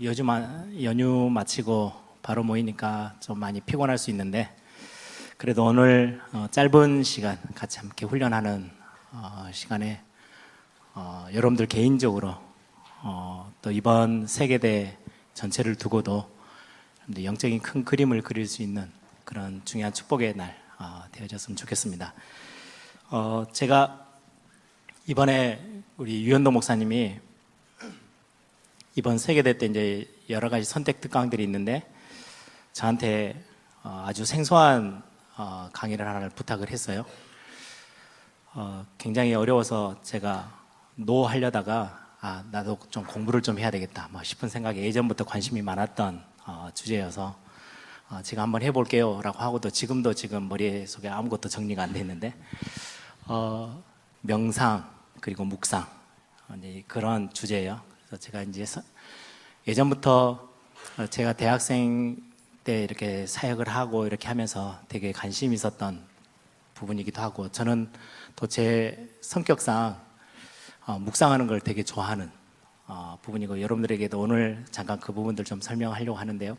요즘 연휴 마치고 바로 모이니까 좀 많이 피곤할 수 있는데, 그래도 오늘 짧은 시간 같이 함께 훈련하는 시간에 여러분들 개인적으로 또 이번 세계대 전체를 두고도 영적인 큰 그림을 그릴 수 있는 그런 중요한 축복의 날 되어졌으면 좋겠습니다. 제가 이번에 우리 유현동 목사님이 이번 세계대 때 이제 여러 가지 선택 특강들이 있는데 저한테 아주 생소한 강의를 하나를 부탁을 했어요. 굉장히 어려워서 제가 노 하려다가 나도 좀 공부를 좀 해야 되겠다 싶은 생각에 예전부터 관심이 많았던 주제여서 제가 한번 해볼게요 라고 하고도 지금 머릿속에 아무것도 정리가 안 돼 있는데 명상 그리고 묵상 그런 주제예요. 그래서 제가 이제 예전부터 제가 대학생 때 이렇게 사역을 하고 이렇게 하면서 되게 관심이 있었던 부분이기도 하고, 저는 또 제 성격상 묵상하는 걸 되게 좋아하는 부분이고, 여러분들에게도 오늘 잠깐 그 부분들 좀 설명하려고 하는데요.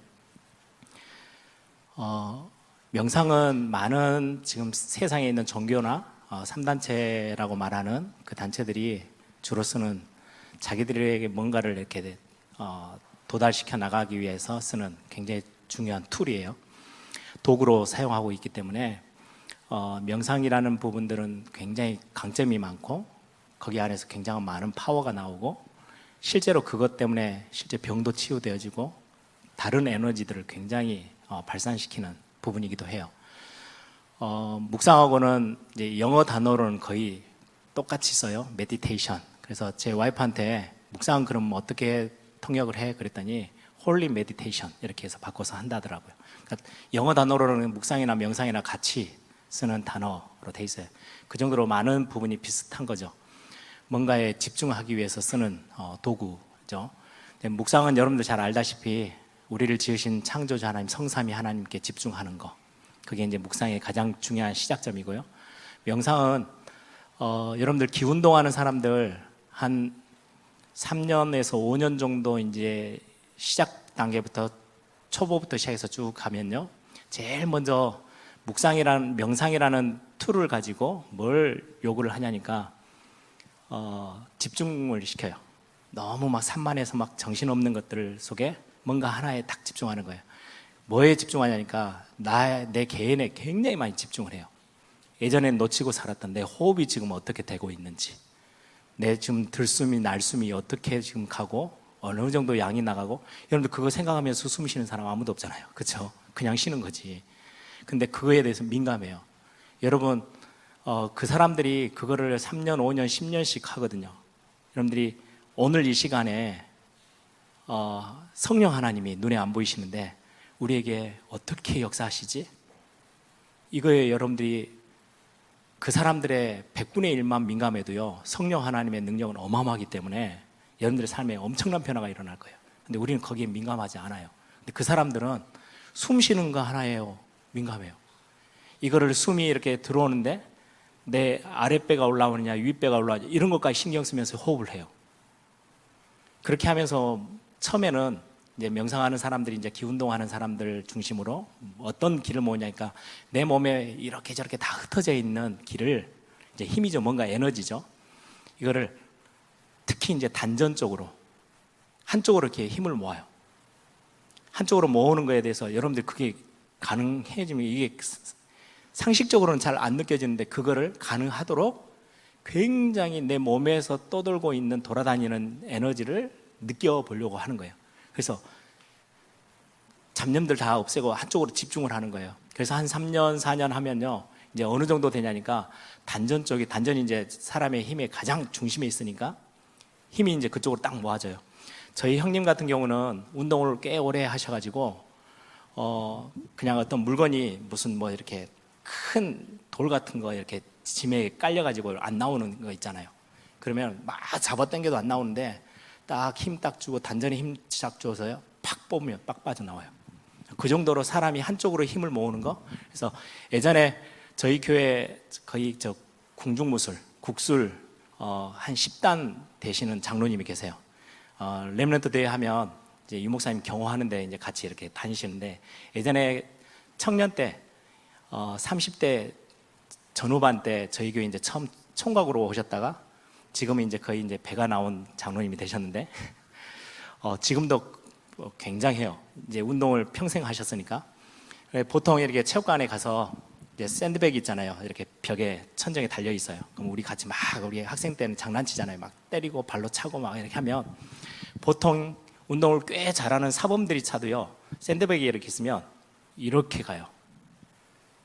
명상은 많은 지금 세상에 있는 종교나 3단체라고 말하는 그 단체들이 주로 쓰는, 자기들에게 뭔가를 이렇게 도달시켜 나가기 위해서 쓰는 굉장히 중요한 툴이에요. 도구로 사용하고 있기 때문에 명상이라는 부분들은 굉장히 강점이 많고 거기 안에서 굉장히 많은 파워가 나오고, 실제로 그것 때문에 실제 병도 치유되어지고 다른 에너지들을 굉장히 발산시키는 부분이기도 해요. 묵상하고는 이제 영어 단어로는 거의 똑같이 써요. 메디테이션. 그래서 제 와이프한테 묵상 그럼 어떻게 통역을 해? 그랬더니 홀리 메디테이션 이렇게 해서 바꿔서 한다더라고요. 그러니까 영어 단어로는 묵상이나 명상이나 같이 쓰는 단어로 돼 있어요. 그 정도로 많은 부분이 비슷한 거죠. 뭔가에 집중하기 위해서 쓰는 도구죠. 묵상은 여러분들 잘 알다시피 우리를 지으신 창조자 하나님, 성삼위 하나님께 집중하는 거, 그게 이제 묵상의 가장 중요한 시작점이고요. 명상은 여러분들 기운동하는 사람들 한 3년에서 5년 정도 이제 시작 단계부터 초보부터 시작해서 쭉 가면요, 제일 먼저 명상이라는 툴을 가지고 뭘 요구를 하냐니까 집중을 시켜요. 너무 막 산만해서 막 정신없는 것들 속에 뭔가 하나에 딱 집중하는 거예요. 뭐에 집중하냐니까 내 개인에 굉장히 많이 집중을 해요. 예전엔 놓치고 살았던 내 호흡이 지금 어떻게 되고 있는지, 내 지금 들숨이 날숨이 어떻게 지금 가고 어느 정도 양이 나가고, 여러분들 그거 생각하면서 숨 쉬는 사람 아무도 없잖아요. 그렇죠? 그냥 쉬는 거지. 근데 그거에 대해서 민감해요. 여러분 그 사람들이 그거를 3년, 5년, 10년씩 하거든요. 여러분들이 오늘 이 시간에 성령 하나님이 눈에 안 보이시는데 우리에게 어떻게 역사하시지? 이거에 여러분들이 그 사람들의 100분의 1만 민감해도요, 성령 하나님의 능력은 어마어마하기 때문에 여러분들의 삶에 엄청난 변화가 일어날 거예요. 근데 우리는 거기에 민감하지 않아요. 근데 그 사람들은 숨 쉬는 거 하나에요 민감해요. 이거를 숨이 이렇게 들어오는데 내 아랫배가 올라오느냐 윗배가 올라오느냐 이런 것까지 신경 쓰면서 호흡을 해요. 그렇게 하면서 처음에는 이제 명상하는 사람들이 이제 기운동하는 사람들 중심으로 어떤 길을 모으냐니까 내 몸에 이렇게 저렇게 다 흩어져 있는 길을, 이제 힘이죠, 뭔가 에너지죠. 이거를 특히 이제 단전 쪽으로 한쪽으로 이렇게 힘을 모아요. 한쪽으로 모으는 거에 대해서 여러분들 그게 가능해지면, 이게 상식적으로는 잘 안 느껴지는데 그거를 가능하도록 굉장히 내 몸에서 떠돌고 있는 돌아다니는 에너지를 느껴보려고 하는 거예요. 그래서 잡념들 다 없애고 한쪽으로 집중을 하는 거예요. 그래서 한 3년, 4년 하면요, 이제 어느 정도 되냐니까 단전이 이제 사람의 힘의 가장 중심에 있으니까 힘이 이제 그쪽으로 딱 모아져요. 저희 형님 같은 경우는 운동을 꽤 오래 하셔가지고 그냥 어떤 물건이 무슨 뭐 이렇게 큰 돌 같은 거 이렇게 짐에 깔려가지고 안 나오는 거 있잖아요. 그러면 막 잡아당겨도 안 나오는데 딱 힘 딱 주고 단전에 힘 딱 줘서요, 팍 뽑으면 빡 빠져나와요. 그 정도로 사람이 한쪽으로 힘을 모으는 거. 그래서 예전에 저희 교회 거의 궁중무술, 국술 한 10단 되시는 장로님이 계세요. 렘넌트 대회 하면 이제 유 목사님 경호하는데 이제 같이 이렇게 다니시는데, 예전에 청년 때 30대 전후반 때 저희 교회 이제 처음 총각으로 오셨다가 지금은 이제 거의 이제 배가 나온 장로님이 되셨는데 지금도 굉장해요. 이제 운동을 평생 하셨으니까. 보통 이렇게 체육관에 가서 이제 샌드백 있잖아요. 이렇게 벽에 천정에 달려 있어요. 그럼 우리 같이 막 우리 학생 때는 장난치잖아요. 막 때리고 발로 차고 막 이렇게 하면 보통 운동을 꽤 잘하는 사범들이 차도요. 샌드백이 이렇게 있으면 이렇게 가요.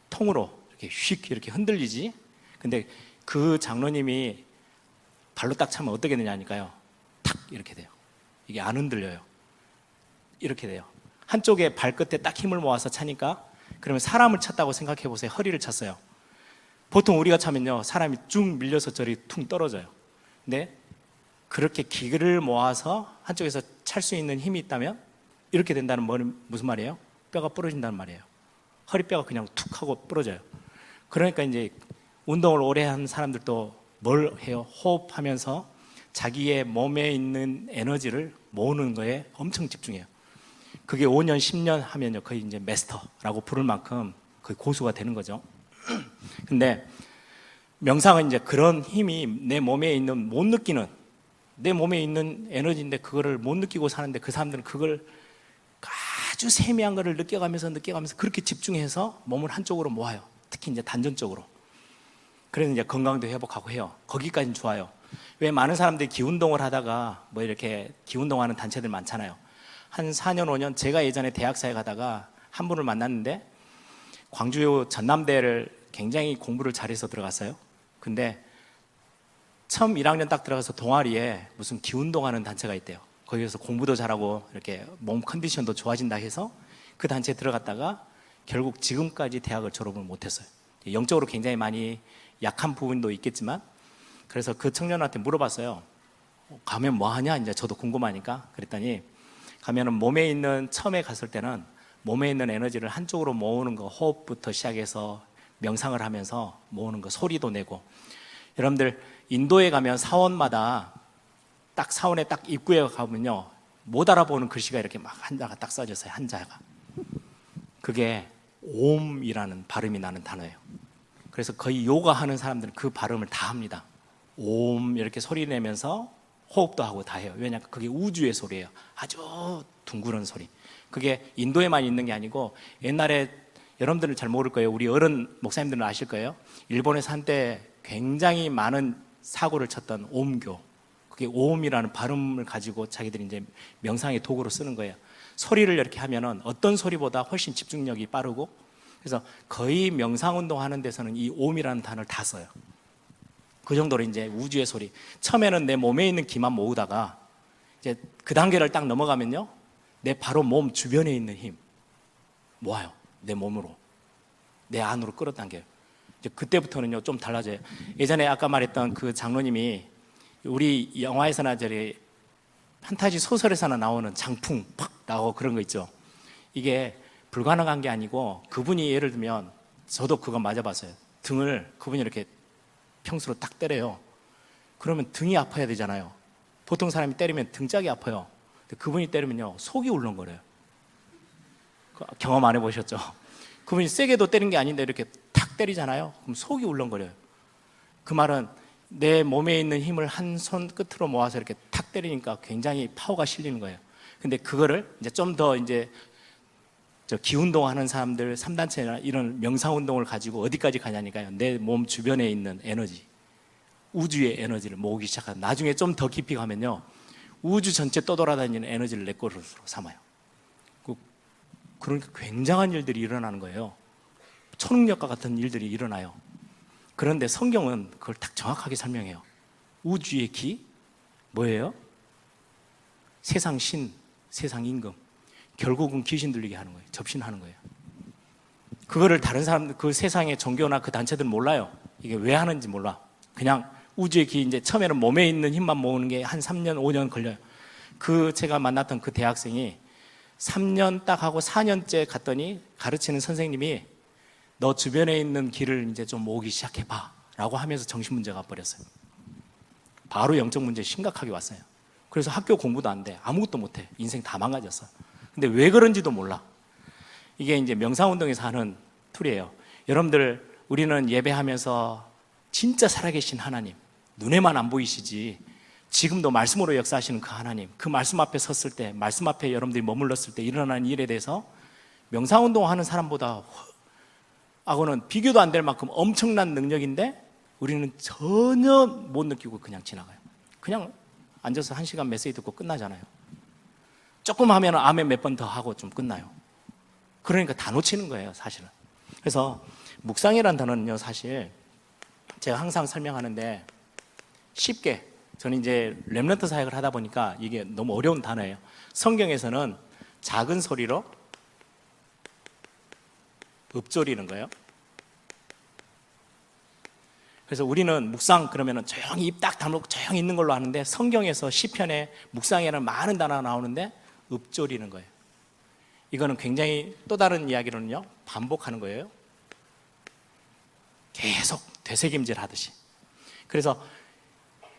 통으로 이렇게 휙 이렇게 흔들리지. 근데 그 장로님이 발로 딱 차면 어떻게 되냐니까요. 탁 이렇게 돼요. 이게 안 흔들려요. 이렇게 돼요. 한쪽에 발끝에 딱 힘을 모아서 차니까, 그러면 사람을 찼다고 생각해 보세요. 허리를 찼어요. 보통 우리가 차면요, 사람이 쭉 밀려서 저리 퉁 떨어져요. 근데 그렇게 기를 모아서 한쪽에서 찰 수 있는 힘이 있다면 이렇게 된다는 말은 무슨 말이에요? 뼈가 부러진다는 말이에요. 허리뼈가 그냥 툭 하고 부러져요. 그러니까 이제 운동을 오래 한 사람들도 뭘 해요? 호흡하면서 자기의 몸에 있는 에너지를 모으는 거에 엄청 집중해요. 그게 5년, 10년 하면요, 거의 이제 마스터라고 부를 만큼 거의 고수가 되는 거죠. 근데 명상은 이제 그런 힘이 내 몸에 있는, 못 느끼는, 내 몸에 있는 에너지인데 그거를 못 느끼고 사는데, 그 사람들은 그걸 아주 세미한 거를 느껴가면서 그렇게 집중해서 몸을 한쪽으로 모아요. 특히 이제 단전적으로. 그래서 이제 건강도 회복하고 해요. 거기까지는 좋아요. 왜 많은 사람들이 기운동을 하다가 뭐 이렇게 기운동하는 단체들 많잖아요. 한 4년, 5년, 제가 예전에 대학사에 가다가 한 분을 만났는데 광주 전남대를 굉장히 공부를 잘해서 들어갔어요. 근데 처음 1학년 딱 들어가서 동아리에 무슨 기운동하는 단체가 있대요. 거기서 공부도 잘하고 이렇게 몸 컨디션도 좋아진다 해서 그 단체에 들어갔다가 결국 지금까지 대학을 졸업을 못했어요. 영적으로 굉장히 많이 약한 부분도 있겠지만, 그래서 그 청년한테 물어봤어요. 가면 뭐 하냐? 이제 저도 궁금하니까. 그랬더니 가면은 몸에 있는, 처음에 갔을 때는 몸에 있는 에너지를 한쪽으로 모으는 거, 호흡부터 시작해서 명상을 하면서 모으는 거, 소리도 내고. 여러분들 인도에 가면 사원마다 딱 사원에 딱 입구에 가면요, 못 알아보는 글씨가 이렇게 막 한자가 딱 써졌어요. 한자가. 그게 옴이라는 발음이 나는 단어예요. 그래서 거의 요가 하는 사람들은 그 발음을 다 합니다. 옴 이렇게 소리 내면서 호흡도 하고 다 해요. 왜냐하면 그게 우주의 소리예요. 아주 둥그런 소리. 그게 인도에만 있는 게 아니고, 옛날에 여러분들은 잘 모를 거예요. 우리 어른 목사님들은 아실 거예요. 일본에서 한때 굉장히 많은 사고를 쳤던 옴교. 그게 옴이라는 발음을 가지고 자기들이 이제 명상의 도구로 쓰는 거예요. 소리를 이렇게 하면은 어떤 소리보다 훨씬 집중력이 빠르고, 그래서 거의 명상 운동하는 데서는 이 옴이라는 단어를 다 써요. 그 정도로 이제 우주의 소리. 처음에는 내 몸에 있는 기만 모으다가 이제 그 단계를 딱 넘어가면요, 내 바로 몸 주변에 있는 힘 모아요. 내 몸으로, 내 안으로 끌어당겨요. 이제 그때부터는요 좀 달라져요. 예전에 아까 말했던 그 장로님이 우리 영화에서나 저리 판타지 소설에서나 나오는 장풍 팍 나오고 그런 거 있죠. 이게 불가능한 게 아니고, 그분이 예를 들면, 저도 그거 맞아봤어요. 등을 그분이 이렇게 평수로 딱 때려요. 그러면 등이 아파야 되잖아요. 보통 사람이 때리면 등짝이 아파요. 근데 그분이 때리면요 속이 울렁거려요. 경험 안 해보셨죠? 그분이 세게도 때린 게 아닌데 이렇게 탁 때리잖아요. 그럼 속이 울렁거려요. 그 말은 내 몸에 있는 힘을 한 손 끝으로 모아서 이렇게 탁 때리니까 굉장히 파워가 실리는 거예요. 근데 그거를 이제 좀 더 이제 기운동 하는 사람들, 3단체나 이런 명상운동을 가지고 어디까지 가냐니까요. 내 몸 주변에 있는 에너지, 우주의 에너지를 모으기 시작한, 나중에 좀 더 깊이 가면요, 우주 전체 떠돌아다니는 에너지를 내 것으로 삼아요. 그러니까 굉장한 일들이 일어나는 거예요. 초능력과 같은 일들이 일어나요. 그런데 성경은 그걸 딱 정확하게 설명해요. 우주의 기, 뭐예요? 세상 신, 세상 임금. 결국은 귀신 들리게 하는 거예요. 접신하는 거예요. 그거를 다른 사람들, 그 세상의 종교나 그 단체들은 몰라요. 이게 왜 하는지 몰라. 그냥 우주의 기, 이제 처음에는 몸에 있는 힘만 모으는 게 한 3년, 5년 걸려요. 제가 만났던 그 대학생이 3년 딱 하고 4년째 갔더니 가르치는 선생님이 너 주변에 있는 기를 이제 좀 모으기 시작해봐 라고 하면서 정신문제가 버렸어요. 바로 영적 문제 심각하게 왔어요. 그래서 학교 공부도 안 돼. 아무것도 못 해. 인생 다 망가졌어. 근데 왜 그런지도 몰라. 이게 이제 명상운동에서 하는 툴이에요. 여러분들, 우리는 예배하면서 진짜 살아계신 하나님, 눈에만 안 보이시지 지금도 말씀으로 역사하시는 그 하나님, 그 말씀 앞에 섰을 때, 말씀 앞에 여러분들이 머물렀을 때 일어나는 일에 대해서 명상운동 하는 사람보다 하고는 비교도 안 될 만큼 엄청난 능력인데 우리는 전혀 못 느끼고 그냥 지나가요. 그냥 앉아서 1시간 메시지 듣고 끝나잖아요. 조금 하면 아멘 몇 번 더 하고 좀 끝나요. 그러니까 다 놓치는 거예요, 사실은. 그래서 묵상이라는 단어는요, 사실 제가 항상 설명하는데 쉽게, 저는 이제 렘넌트 사역을 하다 보니까 이게 너무 어려운 단어예요. 성경에서는 작은 소리로 읊조리는 거예요. 그래서 우리는 묵상 그러면 조용히 입 딱 다물고 조용히 있는 걸로 아는데, 성경에서 시편에 묵상이라는 많은 단어가 나오는데 읊조리는 거예요. 이거는 굉장히 또 다른 이야기로는요, 반복하는 거예요. 계속 되새김질 하듯이. 그래서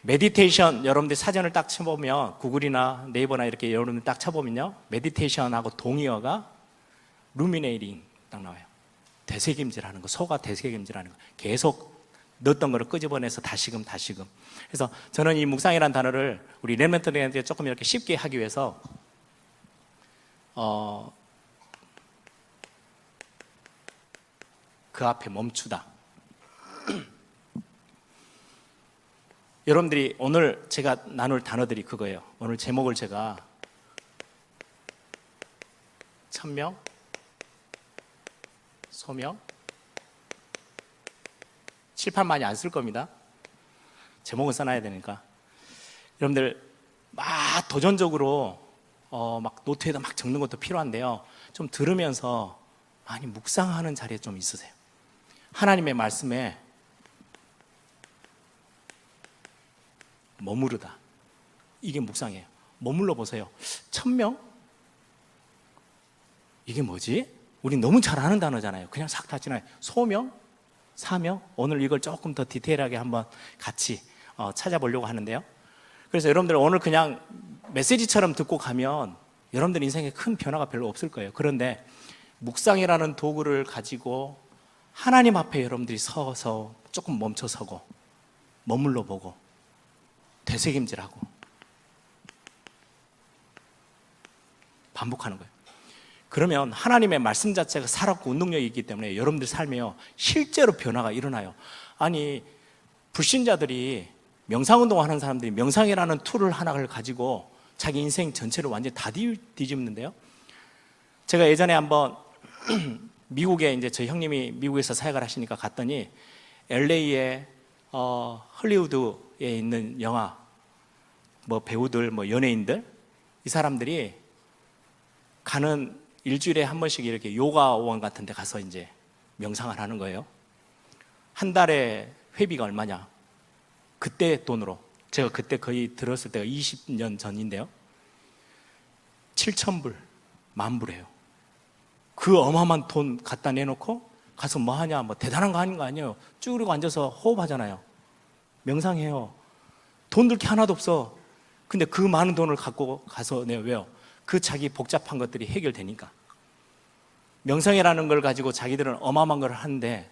메디테이션, 여러분들 사전을 딱 쳐보면, 구글이나 네이버나 이렇게 여러분들 딱 쳐보면요, 메디테이션하고 동의어가 루미네이팅 딱 나와요. 되새김질 하는 거, 소가 되새김질 하는 거. 계속 넣었던 거를 끄집어내서 다시금. 그래서 저는 이 묵상이라는 단어를 우리 렘넌트들한테 조금 이렇게 쉽게 하기 위해서 그 앞에 멈추다. 여러분들이 오늘 제가 나눌 단어들이 그거예요. 오늘 제목을 제가 천명, 소명, 칠판 많이 안 쓸 겁니다. 제목은 써놔야 되니까. 여러분들 막 도전적으로 막 노트에다 막 적는 것도 필요한데요, 좀 들으면서 많이 묵상하는 자리에 좀 있으세요. 하나님의 말씀에 머무르다, 이게 묵상이에요. 머물러 보세요. 천명? 이게 뭐지? 우리 너무 잘 아는 단어잖아요. 그냥 싹 다 지나요. 소명? 사명? 오늘 이걸 조금 더 디테일하게 한번 같이 찾아보려고 하는데요. 그래서 여러분들 오늘 그냥 메시지처럼 듣고 가면 여러분들 인생에 큰 변화가 별로 없을 거예요. 그런데 묵상이라는 도구를 가지고 하나님 앞에 여러분들이 서서 조금 멈춰서고 머물러 보고 되새김질하고 반복하는 거예요. 그러면 하나님의 말씀 자체가 살았고 운동력이 있기 때문에 여러분들 삶에요, 실제로 변화가 일어나요. 아니, 불신자들이, 명상운동 하는 사람들이 명상이라는 툴을 하나를 가지고 자기 인생 전체를 완전히 다 뒤집는데요. 제가 예전에 한번 미국에, 이제 저희 형님이 미국에서 사역을 하시니까 갔더니 LA에 헐리우드에 있는 영화 배우들, 연예인들, 이 사람들이 가는 일주일에 한 번씩 이렇게 요가원 같은 데 가서 이제 명상을 하는 거예요. 한 달에 회비가 얼마냐? 그때 돈으로, 제가 그때 거의 들었을 때가 20년 전인데요, 7,000불, 10,000불이에요. 그 어마어마한 돈 갖다 내놓고 가서 뭐 하냐, 대단한 거 하는 거 아니에요. 쭈그리고 앉아서 호흡하잖아요. 명상해요. 돈 들 게 하나도 없어. 근데 그 많은 돈을 갖고 가서 왜요? 그 자기 복잡한 것들이 해결되니까. 명상이라는 걸 가지고 자기들은 어마어마한 걸 하는데,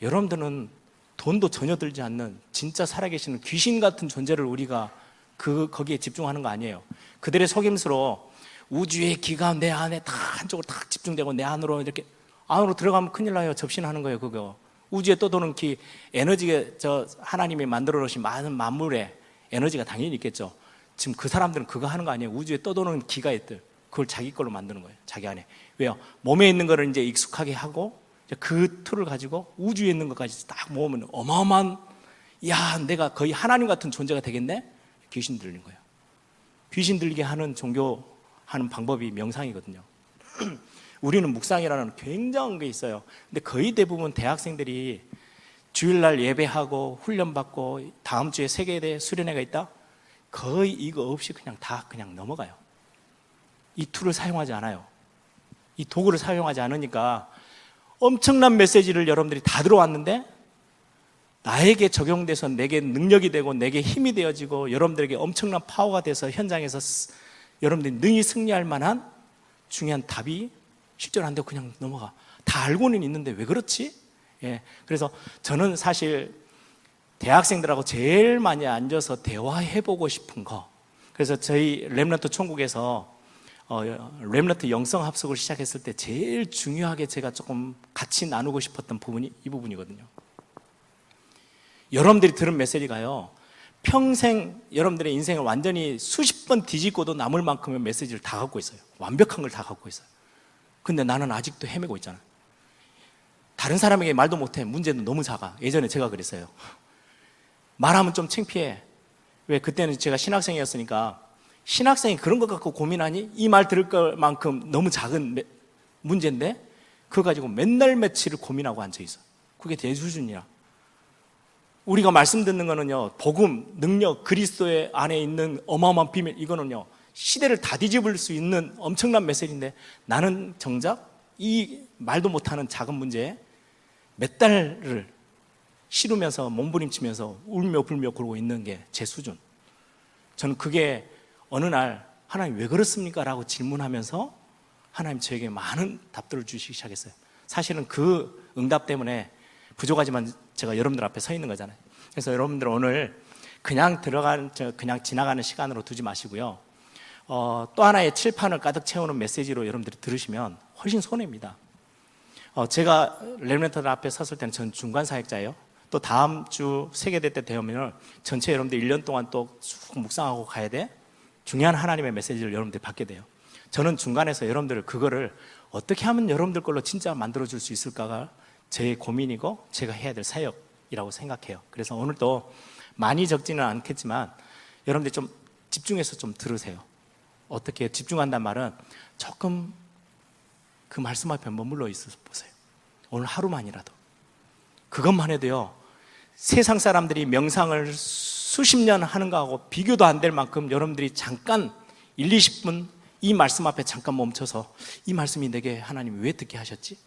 여러분들은 돈도 전혀 들지 않는 진짜 살아계시는 귀신 같은 존재를 우리가 거기에 집중하는 거 아니에요. 그들의 속임수로 우주의 기가 내 안에 다 한쪽으로 딱 집중되고 내 안으로 이렇게 안으로 들어가면 큰일 나요. 접신하는 거예요. 그거 우주에 떠도는 기, 에너지가 하나님이 만들어 놓으신 많은 만물에 에너지가 당연히 있겠죠. 지금 그 사람들은 그거 하는 거 아니에요. 우주에 떠도는 기가 있들, 그걸 자기 걸로 만드는 거예요. 자기 안에. 왜요? 몸에 있는 거를 이제 익숙하게 하고 그 툴을 가지고 우주에 있는 것까지 딱 모으면 어마어마한, 야, 내가 거의 하나님 같은 존재가 되겠네? 귀신 들린 거예요. 귀신 들리게 하는 종교하는 방법이 명상이거든요. 우리는 묵상이라는 굉장한 게 있어요. 근데 거의 대부분 대학생들이 주일날 예배하고 훈련받고 다음 주에 세계대 수련회가 있다? 거의 이거 없이 그냥 다 그냥 넘어가요. 이 툴을 사용하지 않아요. 이 도구를 사용하지 않으니까 엄청난 메시지를 여러분들이 다 들어왔는데 나에게 적용돼서 내게 능력이 되고 내게 힘이 되어지고 여러분들에게 엄청난 파워가 돼서 현장에서 여러분들이 능히 승리할 만한 중요한 답이 실제로 안 되고 그냥 넘어가. 다 알고는 있는데 왜 그렇지? 예, 그래서 저는 사실 대학생들하고 제일 많이 앉아서 대화해보고 싶은 거, 그래서 저희 렘넌트 천국에서 렘넌트 영성 합숙을 시작했을 때 제일 중요하게 제가 조금 같이 나누고 싶었던 부분이 이 부분이거든요. 여러분들이 들은 메시지가요, 평생 여러분들의 인생을 완전히 수십 번 뒤집고도 남을 만큼의 메시지를 다 갖고 있어요. 완벽한 걸 다 갖고 있어요. 근데 나는 아직도 헤매고 있잖아요. 다른 사람에게 말도 못해. 문제는 너무 작아. 예전에 제가 그랬어요. 말하면 좀 창피해. 왜? 그때는 제가 신학생이었으니까, 신학생이 그런 것 갖고 고민하니? 이 말 들을 것만큼 너무 작은 문제인데 그거 가지고 맨날 며칠을 고민하고 앉아있어. 그게 제 수준이야. 우리가 말씀 듣는 거는요, 복음, 능력, 그리스도의 안에 있는 어마어마한 비밀, 이거는요 시대를 다 뒤집을 수 있는 엄청난 메시지인데, 나는 정작 이 말도 못하는 작은 문제에 몇 달을 씨르면서 몸부림치면서 울며 불며 그러고 있는 게 제 수준. 저는 그게 어느 날 하나님 왜 그렇습니까? 라고 질문하면서 하나님 저에게 많은 답들을 주시기 시작했어요. 사실은 그 응답 때문에 부족하지만 제가 여러분들 앞에 서 있는 거잖아요. 그래서 여러분들 오늘 그냥 지나가는 시간으로 두지 마시고요, 또 하나의 칠판을 가득 채우는 메시지로 여러분들이 들으시면 훨씬 손해입니다. 제가 렘넌트들 앞에 섰을 때는 전 중간 사역자예요. 또 다음 주 세계대 때 되면 전체 여러분들 1년 동안 또 쭉 묵상하고 가야 돼. 중요한 하나님의 메시지를 여러분들이 받게 돼요. 저는 중간에서 여러분들 그거를 어떻게 하면 여러분들 걸로 진짜 만들어줄 수 있을까가 제 고민이고 제가 해야 될 사역이라고 생각해요. 그래서 오늘도 많이 적지는 않겠지만 여러분들 좀 집중해서 좀 들으세요. 어떻게 집중한단 말은 조금 그 말씀 앞에 머물러 있어 보세요. 오늘 하루만이라도. 그것만 해도요, 세상 사람들이 명상을 수십 년 하는 거하고 비교도 안 될 만큼 여러분들이 잠깐 1, 20분 이 말씀 앞에 잠깐 멈춰서 이 말씀이 내게 하나님이 왜 듣게 하셨지?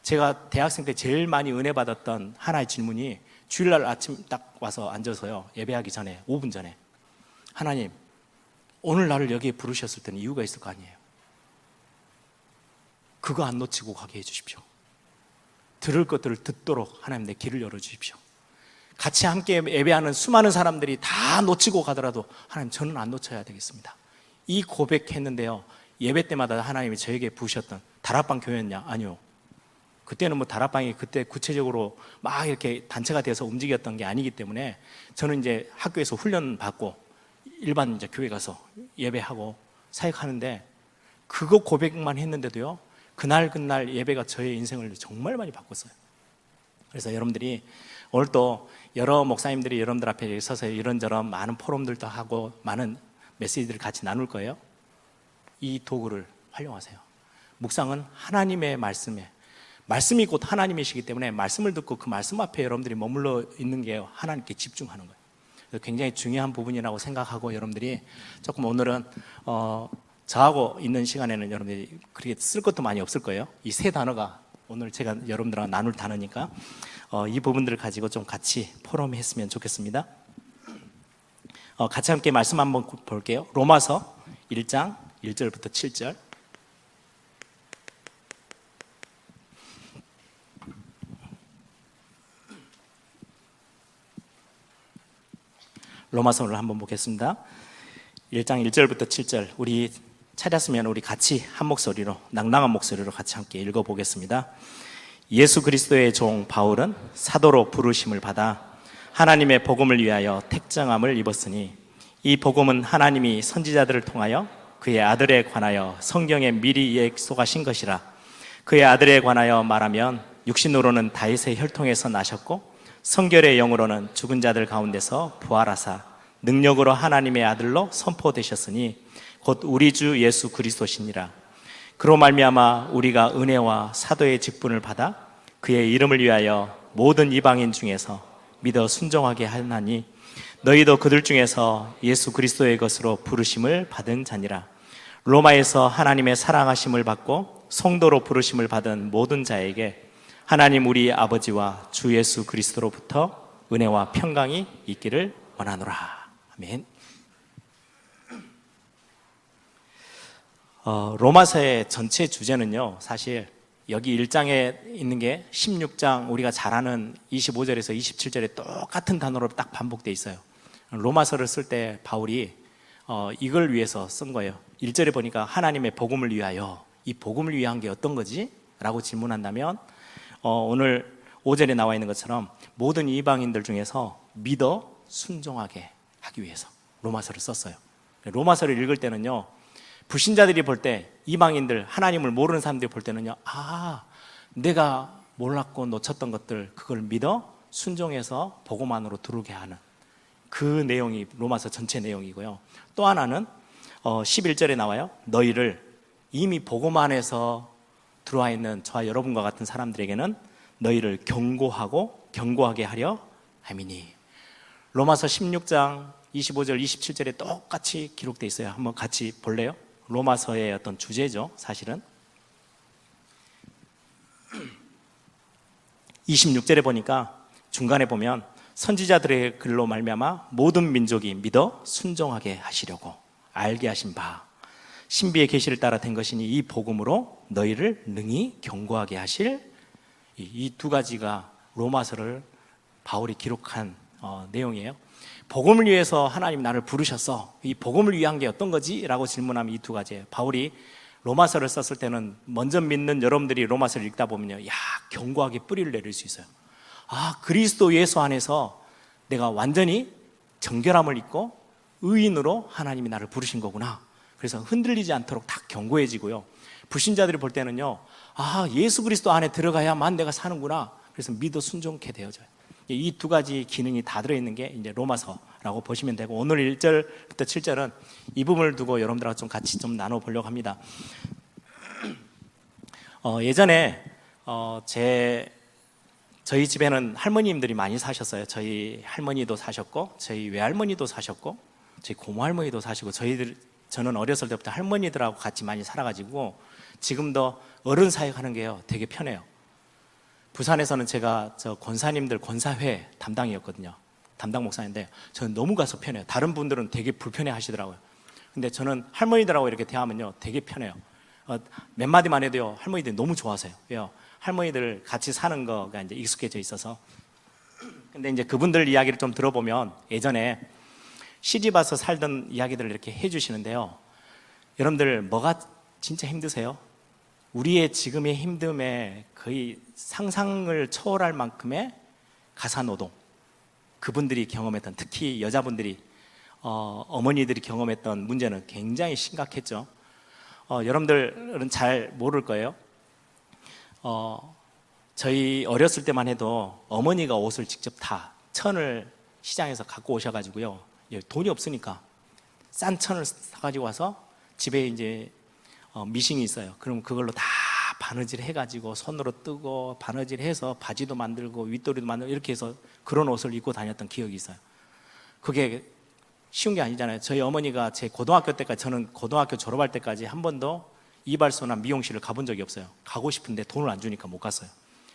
제가 대학생 때 제일 많이 은혜 받았던 하나의 질문이, 주일날 아침 딱 와서 앉아서요, 예배하기 전에 5분 전에, 하나님 오늘 나를 여기에 부르셨을 때는 이유가 있을 거 아니에요. 그거 안 놓치고 가게 해주십시오. 들을 것들을 듣도록 하나님 내 길을 열어주십시오. 같이 함께 예배하는 수많은 사람들이 다 놓치고 가더라도 하나님 저는 안 놓쳐야 되겠습니다. 이 고백했는데요, 예배 때마다 하나님이 저에게 부으셨던, 다락방 교회였냐? 아니요. 그때는 뭐 다락방이 그때 구체적으로 막 이렇게 단체가 돼서 움직였던 게 아니기 때문에 저는 이제 학교에서 훈련 받고 일반 이제 교회 가서 예배하고 사역하는데, 그거 고백만 했는데도요, 그날 예배가 저의 인생을 정말 많이 바꿨어요. 그래서 여러분들이 오늘 또 여러 목사님들이 여러분들 앞에 서서 이런저런 많은 포럼들도 하고 많은 메시지들을 같이 나눌 거예요. 이 도구를 활용하세요. 묵상은 하나님의 말씀이 곧 하나님이시기 때문에 말씀을 듣고 그 말씀 앞에 여러분들이 머물러 있는 게 하나님께 집중하는 거예요. 그래서 굉장히 중요한 부분이라고 생각하고, 여러분들이 조금 오늘은 저하고 있는 시간에는 여러분들이 그렇게 쓸 것도 많이 없을 거예요. 이 세 단어가 오늘 제가 여러분들하고 나눌 단어니까 이 부분들을 가지고 좀 같이 포럼했으면 좋겠습니다. 같이 함께 말씀 한번 볼게요. 로마서 1장 1절부터 7절. 로마서를 한번 보겠습니다. 1장 1절부터 7절. 우리 찾았으면 우리 같이 한 목소리로, 낭낭한 목소리로 같이 함께 읽어보겠습니다. 예수 그리스도의 종 바울은 사도로 부르심을 받아 하나님의 복음을 위하여 택정함을 입었으니, 이 복음은 하나님이 선지자들을 통하여 그의 아들에 관하여 성경에 미리 약속하신 것이라. 그의 아들에 관하여 말하면 육신으로는 다윗의 혈통에서 나셨고 성결의 영으로는 죽은 자들 가운데서 부활하사 능력으로 하나님의 아들로 선포되셨으니 곧 우리 주 예수 그리스도시니라. 그로 말미암아 우리가 은혜와 사도의 직분을 받아 그의 이름을 위하여 모든 이방인 중에서 믿어 순종하게 하나니, 너희도 그들 중에서 예수 그리스도의 것으로 부르심을 받은 자니라. 로마에서 하나님의 사랑하심을 받고 성도로 부르심을 받은 모든 자에게 하나님 우리 아버지와 주 예수 그리스도로부터 은혜와 평강이 있기를 원하노라. 아멘. 로마서의 전체 주제는요, 사실 여기 1장에 있는 게 16장 우리가 잘 아는 25절에서 27절에 똑같은 단어로 딱 반복되어 있어요. 로마서를 쓸 때 바울이 이걸 위해서 쓴 거예요. 1절에 보니까 하나님의 복음을 위하여, 이 복음을 위한 게 어떤 거지? 라고 질문한다면 오늘 5절에 나와 있는 것처럼 모든 이방인들 중에서 믿어 순종하게 하기 위해서 로마서를 썼어요. 로마서를 읽을 때는요, 불신자들이 볼 때, 이방인들, 하나님을 모르는 사람들이 볼 때는요, 내가 몰랐고 놓쳤던 것들, 그걸 믿어 순종해서 복음 안으로 들어오게 하는 그 내용이 로마서 전체 내용이고요. 또 하나는 11절에 나와요. 너희를 이미 복음 안에서 들어와 있는 저와 여러분과 같은 사람들에게는 너희를 경고하게 하려 함이니. 로마서 16장 25절 27절에 똑같이 기록되어 있어요. 한번 같이 볼래요? 로마서의 어떤 주제죠, 사실은. 26절에 보니까 중간에 보면 선지자들의 글로 말미암아 모든 민족이 믿어 순종하게 하시려고 알게 하신 바 신비의 계시를 따라 된 것이니 이 복음으로 너희를 능히 경고하게 하실, 이 두 가지가 로마서를 바울이 기록한 내용이에요. 복음을 위해서 하나님 나를 부르셨어. 이 복음을 위한 게 어떤 거지? 라고 질문하면 이 두 가지예요. 바울이 로마서를 썼을 때는 먼저 믿는 여러분들이 로마서를 읽다 보면요, 견고하게 뿌리를 내릴 수 있어요. 그리스도 예수 안에서 내가 완전히 정결함을 입고 의인으로 하나님이 나를 부르신 거구나. 그래서 흔들리지 않도록 다 견고해지고요. 불신자들이 볼 때는요, 예수 그리스도 안에 들어가야만 내가 사는구나. 그래서 믿어 순종케 되어져요. 이 두 가지 기능이 다 들어있는 게 이제 로마서라고 보시면 되고, 오늘 1절부터 7절은 이 부분을 두고 여러분들하고 좀 같이 좀 나눠보려고 합니다. 예전에 저희 집에는 할머님들이 많이 사셨어요. 저희 할머니도 사셨고, 저희 외할머니도 사셨고, 저희 고모할머니도 사시고, 저는 어렸을 때부터 할머니들하고 같이 많이 살아가지고 지금도 어른 사역하는 게요, 되게 편해요. 부산에서는 제가 권사님들 권사회 담당이었거든요. 담당 목사인데 저는 너무 가서 편해요. 다른 분들은 되게 불편해 하시더라고요. 근데 저는 할머니들하고 이렇게 대하면요, 되게 편해요. 몇 마디만 해도요, 할머니들이 너무 좋아하세요. 왜요? 할머니들 같이 사는 거가 이제 익숙해져 있어서. 근데 이제 그분들 이야기를 좀 들어보면 예전에 시집 와서 살던 이야기들을 이렇게 해주시는데요. 여러분들 뭐가 진짜 힘드세요? 우리의 지금의 힘듦에 거의 상상을 초월할 만큼의 가사노동, 그분들이 경험했던, 특히 여자분들이 어머니들이 경험했던 문제는 굉장히 심각했죠. 여러분들은 잘 모를 거예요. 저희 어렸을 때만 해도 어머니가 옷을 직접 다 천을 시장에서 갖고 오셔가지고요, 돈이 없으니까 싼 천을 사가지고 와서 집에 이제 미싱이 있어요. 그럼 그걸로 다 바느질 해가지고 손으로 뜨고 바느질 해서 바지도 만들고 윗도리도 만들고 이렇게 해서 그런 옷을 입고 다녔던 기억이 있어요. 그게 쉬운 게 아니잖아요. 저희 어머니가 제 고등학교 때까지, 저는 고등학교 졸업할 때까지 한 번도 이발소나 미용실을 가본 적이 없어요. 가고 싶은데 돈을 안 주니까 못 갔어요.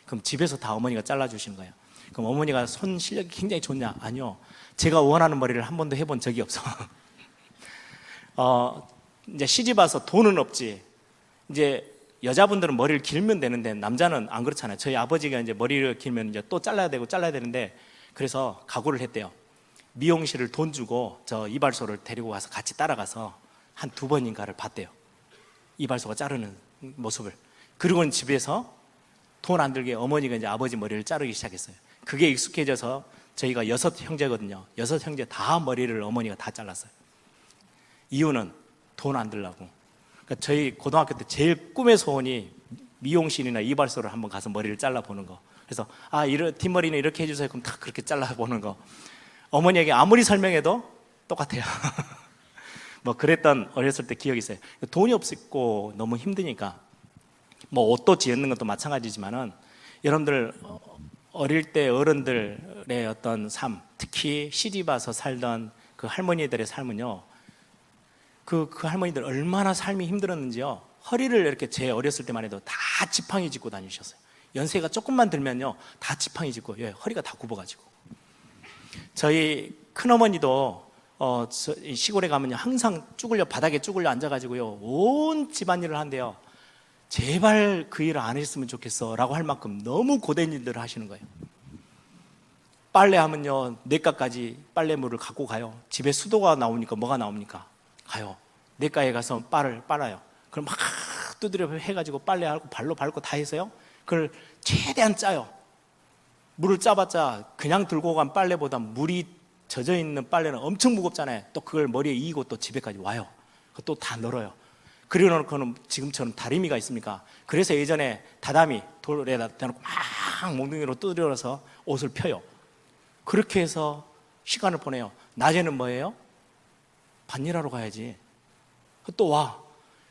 그럼 집에서 다 어머니가 잘라주시는 거예요. 그럼 어머니가 손 실력이 굉장히 좋냐? 아니요. 제가 원하는 머리를 한 번도 해본 적이 없어. 이제 시집 와서 돈은 없지. 이제 여자분들은 머리를 길면 되는데 남자는 안 그렇잖아요. 저희 아버지가 이제 머리를 길면 이제 또 잘라야 되는데, 그래서 각오를 했대요. 미용실을 돈 주고 저 이발소를 데리고 가서 같이 따라가서 한 2번인가를 봤대요. 이발소가 자르는 모습을. 그리고는 집에서 돈 안 들게 어머니가 이제 아버지 머리를 자르기 시작했어요. 그게 익숙해져서 저희가 6형제거든요. 6형제 다 머리를 어머니가 다 잘랐어요. 이유는 돈 안 들라고. 그러니까 저희 고등학교 때 제일 꿈의 소원이 미용실이나 이발소를 한번 가서 머리를 잘라보는 거. 그래서 뒷머리는 이렇게 해주세요. 그럼 다 그렇게 잘라보는 거. 어머니에게 아무리 설명해도 똑같아요. 뭐 그랬던 어렸을 때 기억이 있어요. 돈이 없고 너무 힘드니까. 뭐 옷도 지었는 것도 마찬가지지만은, 여러분들 어릴 때 어른들의 어떤 삶, 특히 시집 와서 살던 그 할머니들의 삶은요, 그 할머니들 얼마나 삶이 힘들었는지요. 허리를 이렇게, 제 어렸을 때만 해도 다 지팡이 짚고 다니셨어요. 연세가 조금만 들면요, 다 지팡이 짚고, 허리가 다 굽어가지고. 저희 큰어머니도 시골에 가면 항상 바닥에 쭈글려 앉아가지고요, 온 집안일을 한대요. 제발 그 일을 안 했으면 좋겠어 라고 할 만큼 너무 고된 일들을 하시는 거예요. 빨래하면요, 냇가까지 빨래물을 갖고 가요. 집에 수도가 나오니까 뭐가 나옵니까? 가요. 냇가에 가서 빨을 빨아요. 그럼 막 두드려 해가지고 빨래하고 발로 밟고 다 해서요, 그걸 최대한 짜요. 물을 짜봤자 그냥 들고 간 빨래보다 물이 젖어 있는 빨래는 엄청 무겁잖아요. 또 그걸 머리에 이고 또 집에까지 와요. 그것도 다 널어요. 그리고 놓고는 지금처럼 다리미가 있습니까? 그래서 예전에 다다미 돌에다 대놓고 막 몽둥이로 두드려서 옷을 펴요. 그렇게 해서 시간을 보내요. 낮에는 뭐예요? 밭일하러 가야지. 또 와.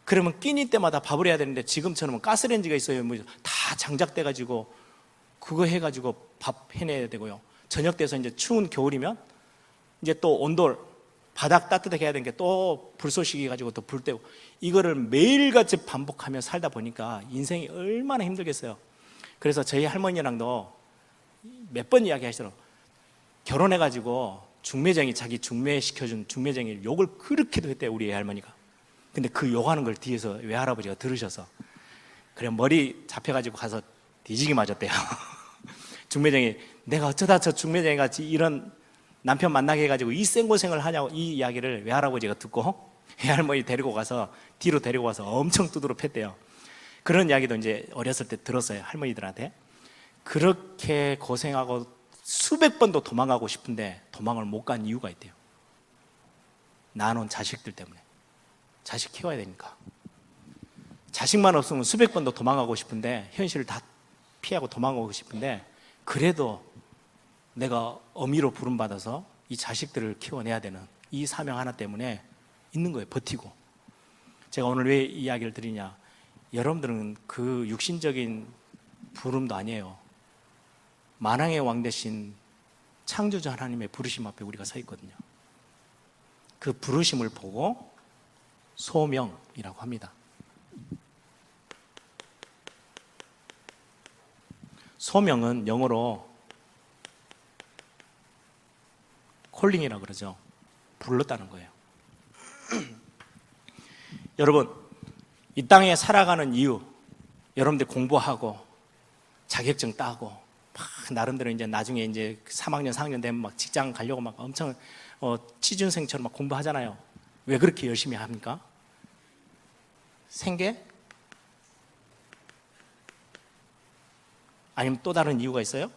그러면 끼니 때마다 밥을 해야 되는데, 지금처럼 가스레인지가 있어요. 뭐 다 장작돼가지고 그거 해가지고 밥 해내야 되고요. 저녁 돼서 이제 추운 겨울이면 이제 또 온돌, 바닥 따뜻하게 해야 되는 게 또 불쏘시개 가지고 또 불 때고, 이거를 매일같이 반복하며 살다 보니까 인생이 얼마나 힘들겠어요. 그래서 저희 할머니랑도 몇 번 이야기하시더라고요. 결혼해가지고 자기 중매시켜준 중매쟁이를 욕을 그렇게도 했대요, 우리 할머니가. 근데 그 욕하는 걸 뒤에서 외할아버지가 들으셔서 그래 머리 잡혀가지고 가서 뒤지게 맞았대요. 중매쟁이, 내가 어쩌다 저 중매쟁이 같이 이런 남편 만나게 해가지고 이 생고생을 하냐고, 이 이야기를 외할아버지가 듣고 외할머니 데리고 가서 뒤로 데리고 가서 엄청 두드러 팼대요. 그런 이야기도 이제 어렸을 때 들었어요, 할머니들한테. 그렇게 고생하고 수백 번도 도망가고 싶은데 도망을 못 간 이유가 있대요. 낳아놓은 자식들 때문에. 자식 키워야 되니까. 자식만 없으면 수백 번도 도망가고 싶은데, 현실을 다 피하고 도망가고 싶은데, 그래도 내가 어미로 부름받아서 이 자식들을 키워내야 되는 이 사명 하나 때문에 있는 거예요, 버티고. 제가 오늘 왜 이 이야기를 드리냐, 여러분들은 그 육신적인 부름도 아니에요. 만왕의 왕 대신 창조주 하나님의 부르심 앞에 우리가 서 있거든요. 그 부르심을 보고 소명이라고 합니다. 소명은 영어로 콜링이라고 그러죠. 불렀다는 거예요. 여러분, 이 땅에 살아가는 이유, 여러분들 공부하고 자격증 따고 막 나름대로 이제 나중에 이제 3학년 4학년 되면 막 직장 가려고 막 엄청 취준생처럼 막 공부하잖아요. 왜 그렇게 열심히 합니까? 생계? 아니면 또 다른 이유가 있어요?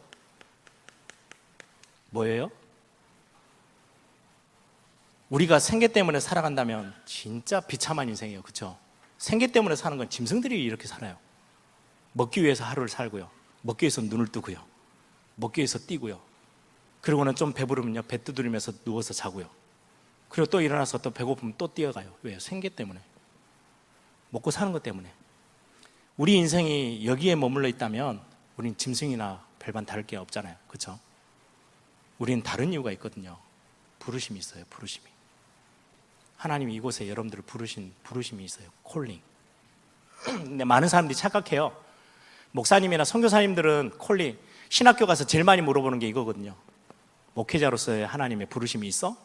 뭐예요? 우리가 생계 때문에 살아간다면 진짜 비참한 인생이에요. 그렇죠? 생계 때문에 사는 건 짐승들이 이렇게 살아요. 먹기 위해서 하루를 살고요, 먹기 위해서 눈을 뜨고요, 먹기 위해서 뛰고요, 그리고는 좀 배부르면요 배 두드리면서 누워서 자고요, 그리고 또 일어나서 또 배고프면 또 뛰어가요. 왜요? 생계 때문에. 먹고 사는 것 때문에. 우리 인생이 여기에 머물러 있다면 우린 짐승이나 별반 다를 게 없잖아요. 그렇죠? 우리는 다른 이유가 있거든요. 부르심이 있어요. 부르심이. 하나님이 이곳에 여러분들을 부르신 부르심이 있어요. 콜링. 근데 많은 사람들이 착각해요. 목사님이나 선교사님들은 콜링, 신학교 가서 제일 많이 물어보는 게 이거거든요. 목회자로서의 하나님의 부르심이 있어?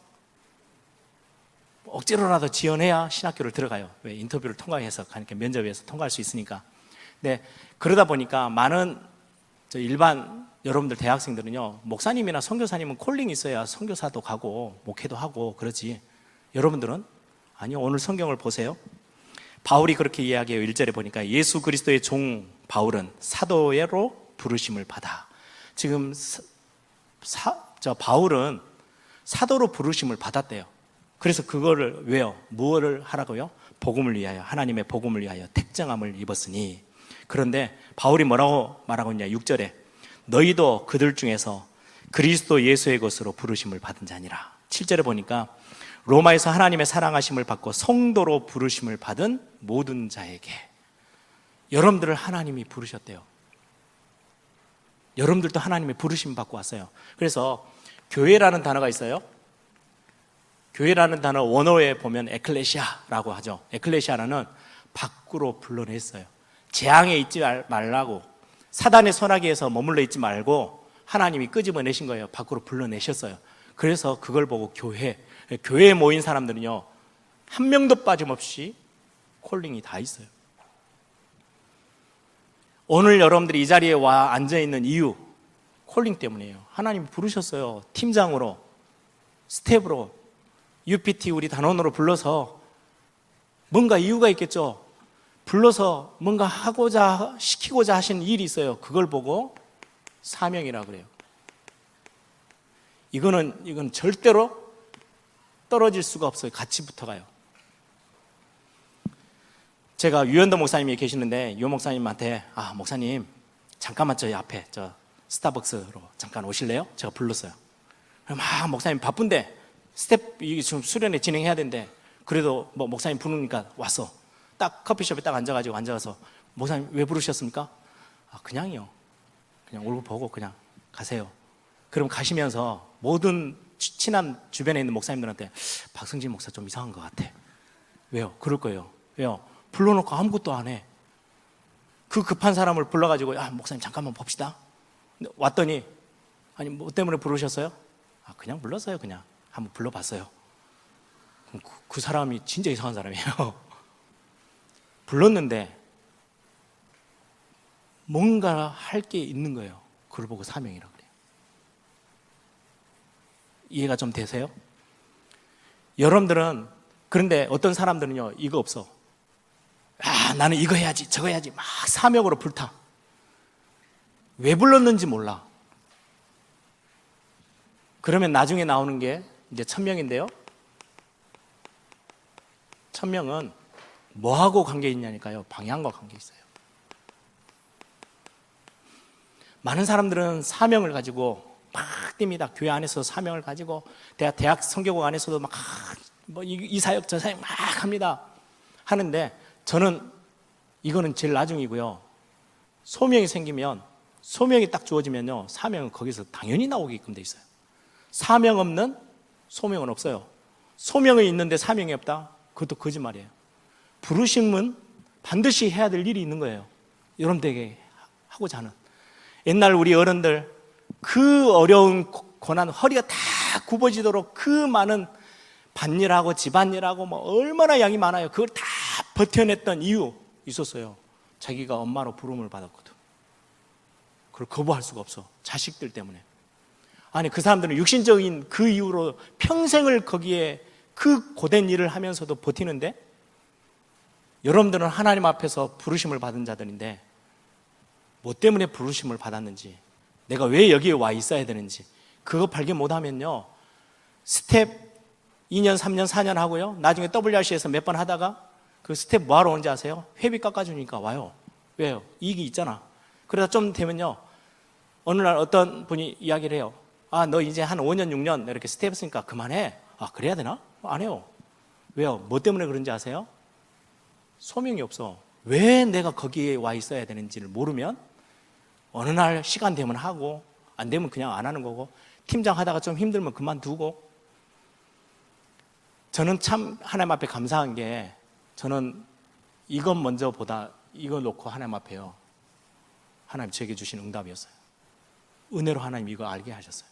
억지로라도 지원해야 신학교를 들어가요. 왜? 인터뷰를 통과해서 가니까, 면접에서 통과할 수 있으니까. 근데 그러다 보니까 많은 일반 여러분들 대학생들은요, 목사님이나 선교사님은 콜링이 있어야 선교사도 가고 목회도 하고 그러지. 여러분들은 아니요. 오늘 성경을 보세요. 바울이 그렇게 이야기해요. 1절에 보니까 예수 그리스도의 종 바울은 사도로 부르심을 받아. 지금 바울은 사도로 부르심을 받았대요. 그래서 그거를 왜요? 무엇을 하라고요? 복음을 위하여, 하나님의 복음을 위하여 택정함을 입었으니. 그런데 바울이 뭐라고 말하고 있냐? 6절에 너희도 그들 중에서 그리스도 예수의 것으로 부르심을 받은 자니라. 7절에 보니까 로마에서 하나님의 사랑하심을 받고 성도로 부르심을 받은 모든 자에게. 여러분들을 하나님이 부르셨대요. 여러분들도 하나님의 부르심 받고 왔어요. 그래서 교회라는 단어가 있어요. 교회라는 단어 원어에 보면 에클레시아라고 하죠. 에클레시아라는 밖으로 불러냈어요. 재앙에 있지 말라고, 사단의 손아귀에서 머물러 있지 말고 하나님이 끄집어내신 거예요. 밖으로 불러내셨어요. 그래서 그걸 보고 교회에 모인 사람들은요, 한 명도 빠짐없이 콜링이 다 있어요. 오늘 여러분들이 이 자리에 와 앉아있는 이유, 콜링 때문이에요. 하나님이 부르셨어요. 팀장으로, 스텝으로, UPT 우리 단원으로 불러서 뭔가 이유가 있겠죠. 불러서 뭔가 하고자, 시키고자 하신 일이 있어요. 그걸 보고 사명이라고 그래요. 이건 절대로 떨어질 수가 없어요. 같이 붙어가요. 제가 유현도 목사님이 계시는데 유 목사님한테 목사님 잠깐만 저희 앞에 저 스타벅스로 잠깐 오실래요? 제가 불렀어요. 그럼 목사님 바쁜데 스텝 이게 지금 수련회 진행해야 되는데 그래도 뭐 목사님 부르니까 왔어. 딱 커피숍에 딱 앉아서 목사님 왜 부르셨습니까? 그냥요. 그냥 얼굴 보고 그냥 가세요. 그럼 가시면서 모든 친한 주변에 있는 목사님들한테 박성진 목사 좀 이상한 것 같아. 왜요? 그럴 거예요. 왜요? 불러놓고 아무것도 안 해. 그 급한 사람을 불러가지고 목사님 잠깐만 봅시다. 왔더니 아니 뭐 때문에 부르셨어요? 그냥 불렀어요. 그냥 한번 불러봤어요. 그 사람이 진짜 이상한 사람이에요. 불렀는데 뭔가 할 게 있는 거예요. 그걸 보고 사명이라고 그래요. 이해가 좀 되세요? 여러분들은 그런데 어떤 사람들은요 이거 없어. 나는 이거 해야지 저거 해야지 막 사명으로 불타. 왜 불렀는지 몰라. 그러면 나중에 나오는 게 이제 천명인데요. 천명은 뭐하고 관계 있냐니까요. 방향과 관계 있어요. 많은 사람들은 사명을 가지고 막 뜁니다. 교회 안에서 사명을 가지고 대학 성교국 안에서도 막 뭐 이 사역 저 사역 막 합니다. 하는데 저는 이거는 제일 나중이고요. 소명이 생기면 소명이 딱 주어지면요. 사명은 거기서 당연히 나오게끔 돼 있어요. 사명 없는 소명은 없어요. 소명이 있는데 사명이 없다? 그것도 거짓말이에요. 부르심은 반드시 해야 될 일이 있는 거예요. 여러분들에게 하고자 하는. 옛날 우리 어른들 그 어려운 고난, 허리가 다 굽어지도록 그 많은 밭일하고 집안일하고 뭐 얼마나 양이 많아요. 그걸 다 버텨냈던 이유 있었어요. 자기가 엄마로 부름을 받았거든. 그걸 거부할 수가 없어. 자식들 때문에. 아니 그 사람들은 육신적인 그 이유로 평생을 거기에 그 고된 일을 하면서도 버티는데 여러분들은 하나님 앞에서 부르심을 받은 자들인데 뭐 때문에 부르심을 받았는지 내가 왜 여기에 와 있어야 되는지 그거 발견 못하면요 스텝 2년, 3년, 4년 하고요 나중에 WRC에서 몇 번 하다가 그 스텝 뭐하러 오는지 아세요? 회비 깎아주니까 와요. 왜요? 이익이 있잖아. 그러다 좀 되면요 어느 날 어떤 분이 이야기를 해요. 너 이제 한 5년, 6년 이렇게 스텝 했으니까 그만해. 그래야 되나? 안 해요. 왜요? 뭐 때문에 그런지 아세요? 소명이 없어. 왜 내가 거기에 와 있어야 되는지를 모르면 어느 날 시간 되면 하고 안 되면 그냥 안 하는 거고 팀장 하다가 좀 힘들면 그만두고. 저는 참 하나님 앞에 감사한 게 저는 이것 먼저보다 이거 놓고 하나님 앞에요 하나님 저에게 주신 응답이었어요. 은혜로 하나님 이거 알게 하셨어요.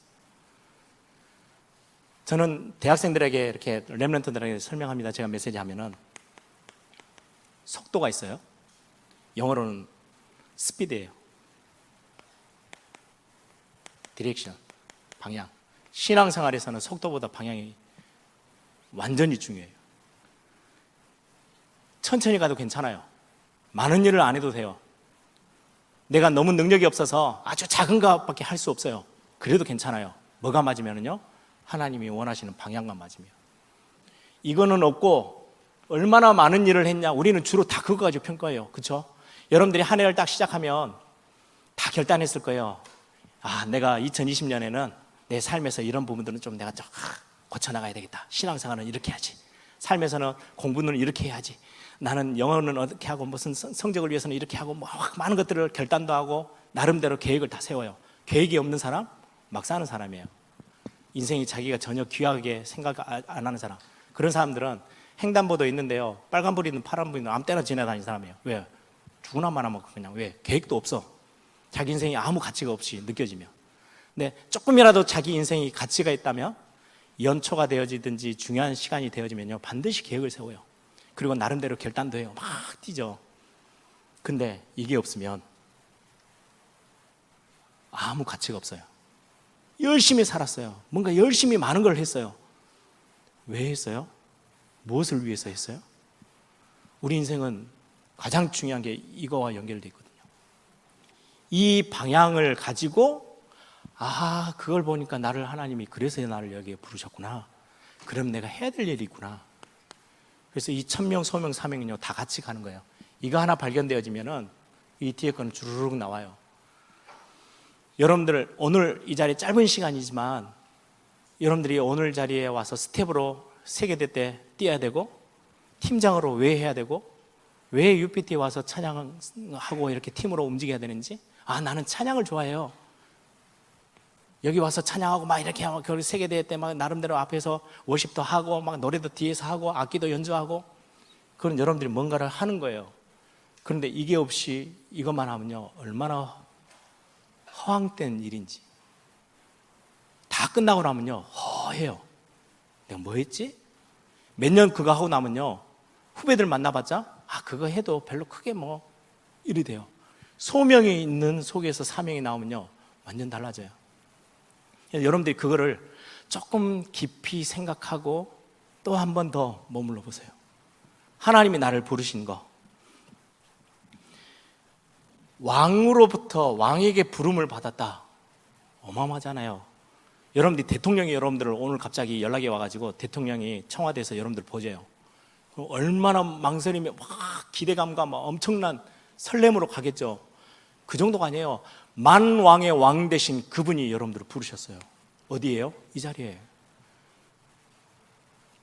저는 대학생들에게 이렇게 렘넌트들에게 설명합니다. 제가 메시지 하면은 속도가 있어요. 영어로는 스피드예요. 디렉션, 방향. 신앙생활에서는 속도보다 방향이 완전히 중요해요. 천천히 가도 괜찮아요. 많은 일을 안 해도 돼요. 내가 너무 능력이 없어서 아주 작은 것밖에 할 수 없어요. 그래도 괜찮아요. 뭐가 맞으면요? 하나님이 원하시는 방향만 맞으면. 이거는 없고 얼마나 많은 일을 했냐. 우리는 주로 다 그거 가지고 평가해요. 그렇죠? 여러분들이 한 해를 딱 시작하면 다 결단했을 거예요. 내가 2020년에는 내 삶에서 이런 부분들은 좀 내가 좀 고쳐나가야 되겠다. 신앙생활은 이렇게 해야지. 삶에서는 공부는 이렇게 해야지. 나는 영어는 어떻게 하고 무슨 성적을 위해서는 이렇게 하고 뭐 많은 것들을 결단도 하고 나름대로 계획을 다 세워요. 계획이 없는 사람 막 사는 사람이에요. 인생이 자기가 전혀 귀하게 생각 안 하는 사람. 그런 사람들은 횡단보도 있는데요 빨간불이든 파란불이든 아무 때나 지나다니는 사람이에요. 왜? 죽으나 마나 먹고 그냥. 왜? 계획도 없어. 자기 인생이 아무 가치가 없이 느껴지면. 근데 조금이라도 자기 인생이 가치가 있다면 연초가 되어지든지 중요한 시간이 되어지면요, 반드시 계획을 세워요. 그리고 나름대로 결단도 해요. 막 뛰죠. 근데 이게 없으면 아무 가치가 없어요. 열심히 살았어요. 뭔가 열심히 많은 걸 했어요. 왜 했어요? 무엇을 위해서 했어요? 우리 인생은 가장 중요한 게 이거와 연결되어 있거든요. 이 방향을 가지고 그걸 보니까 하나님이 그래서 나를 여기에 부르셨구나. 그럼 내가 해야 될 일이 있구나. 그래서 이 천명, 소명, 사명은요, 다 같이 가는 거예요. 이거 하나 발견되어지면은 이 뒤에 거는 주르륵 나와요. 여러분들 오늘 이 자리 짧은 시간이지만 여러분들이 오늘 자리에 와서 스텝으로 세계대 때 뛰어야 되고, 팀장으로 왜 해야 되고, 왜 UPT에 와서 찬양하고 이렇게 팀으로 움직여야 되는지, 나는 찬양을 좋아해요. 여기 와서 찬양하고 막 이렇게 하고, 그 세계대회 때 막 나름대로 앞에서 워십도 하고 막 노래도 뒤에서 하고 악기도 연주하고, 그런 여러분들이 뭔가를 하는 거예요. 그런데 이게 없이 이것만 하면요, 얼마나 허황된 일인지. 다 끝나고 나면요, 허해요. 내가 뭐 했지? 몇 년 그거 하고 나면요, 후배들 만나봤자 그거 해도 별로 크게 뭐 일이 돼요. 소명이 있는 속에서 사명이 나오면요, 완전 달라져요. 여러분들이 그거를 조금 깊이 생각하고 또 한 번 더 머물러 보세요. 하나님이 나를 부르신 거, 왕으로부터 왕에게 부름을 받았다. 어마어마하잖아요. 여러분들이 대통령이 여러분들을 오늘 갑자기 연락이 와가지고 대통령이 청와대에서 여러분들 보재요. 얼마나 망설이며 막 기대감과 막 엄청난 설렘으로 가겠죠. 그 정도가 아니에요. 만왕의 왕 되신 그분이 여러분들을 부르셨어요. 어디예요? 이 자리에.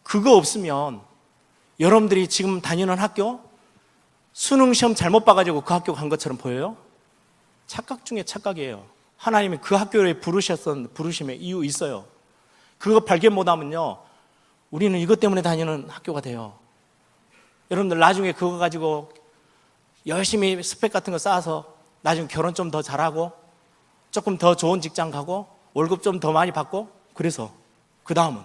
그거 없으면 여러분들이 지금 다니는 학교 수능 시험 잘못 봐가지고 그 학교 간 것처럼 보여요? 착각 중에 착각이에요. 하나님이 그 학교에 부르심의 이유 있어요. 그거 발견 못하면요, 우리는 이것 때문에 다니는 학교가 돼요. 여러분들 나중에 그거 가지고 열심히 스펙 같은 거 쌓아서 나중에 결혼 좀 더 잘하고 조금 더 좋은 직장 가고 월급 좀 더 많이 받고, 그래서 그 다음은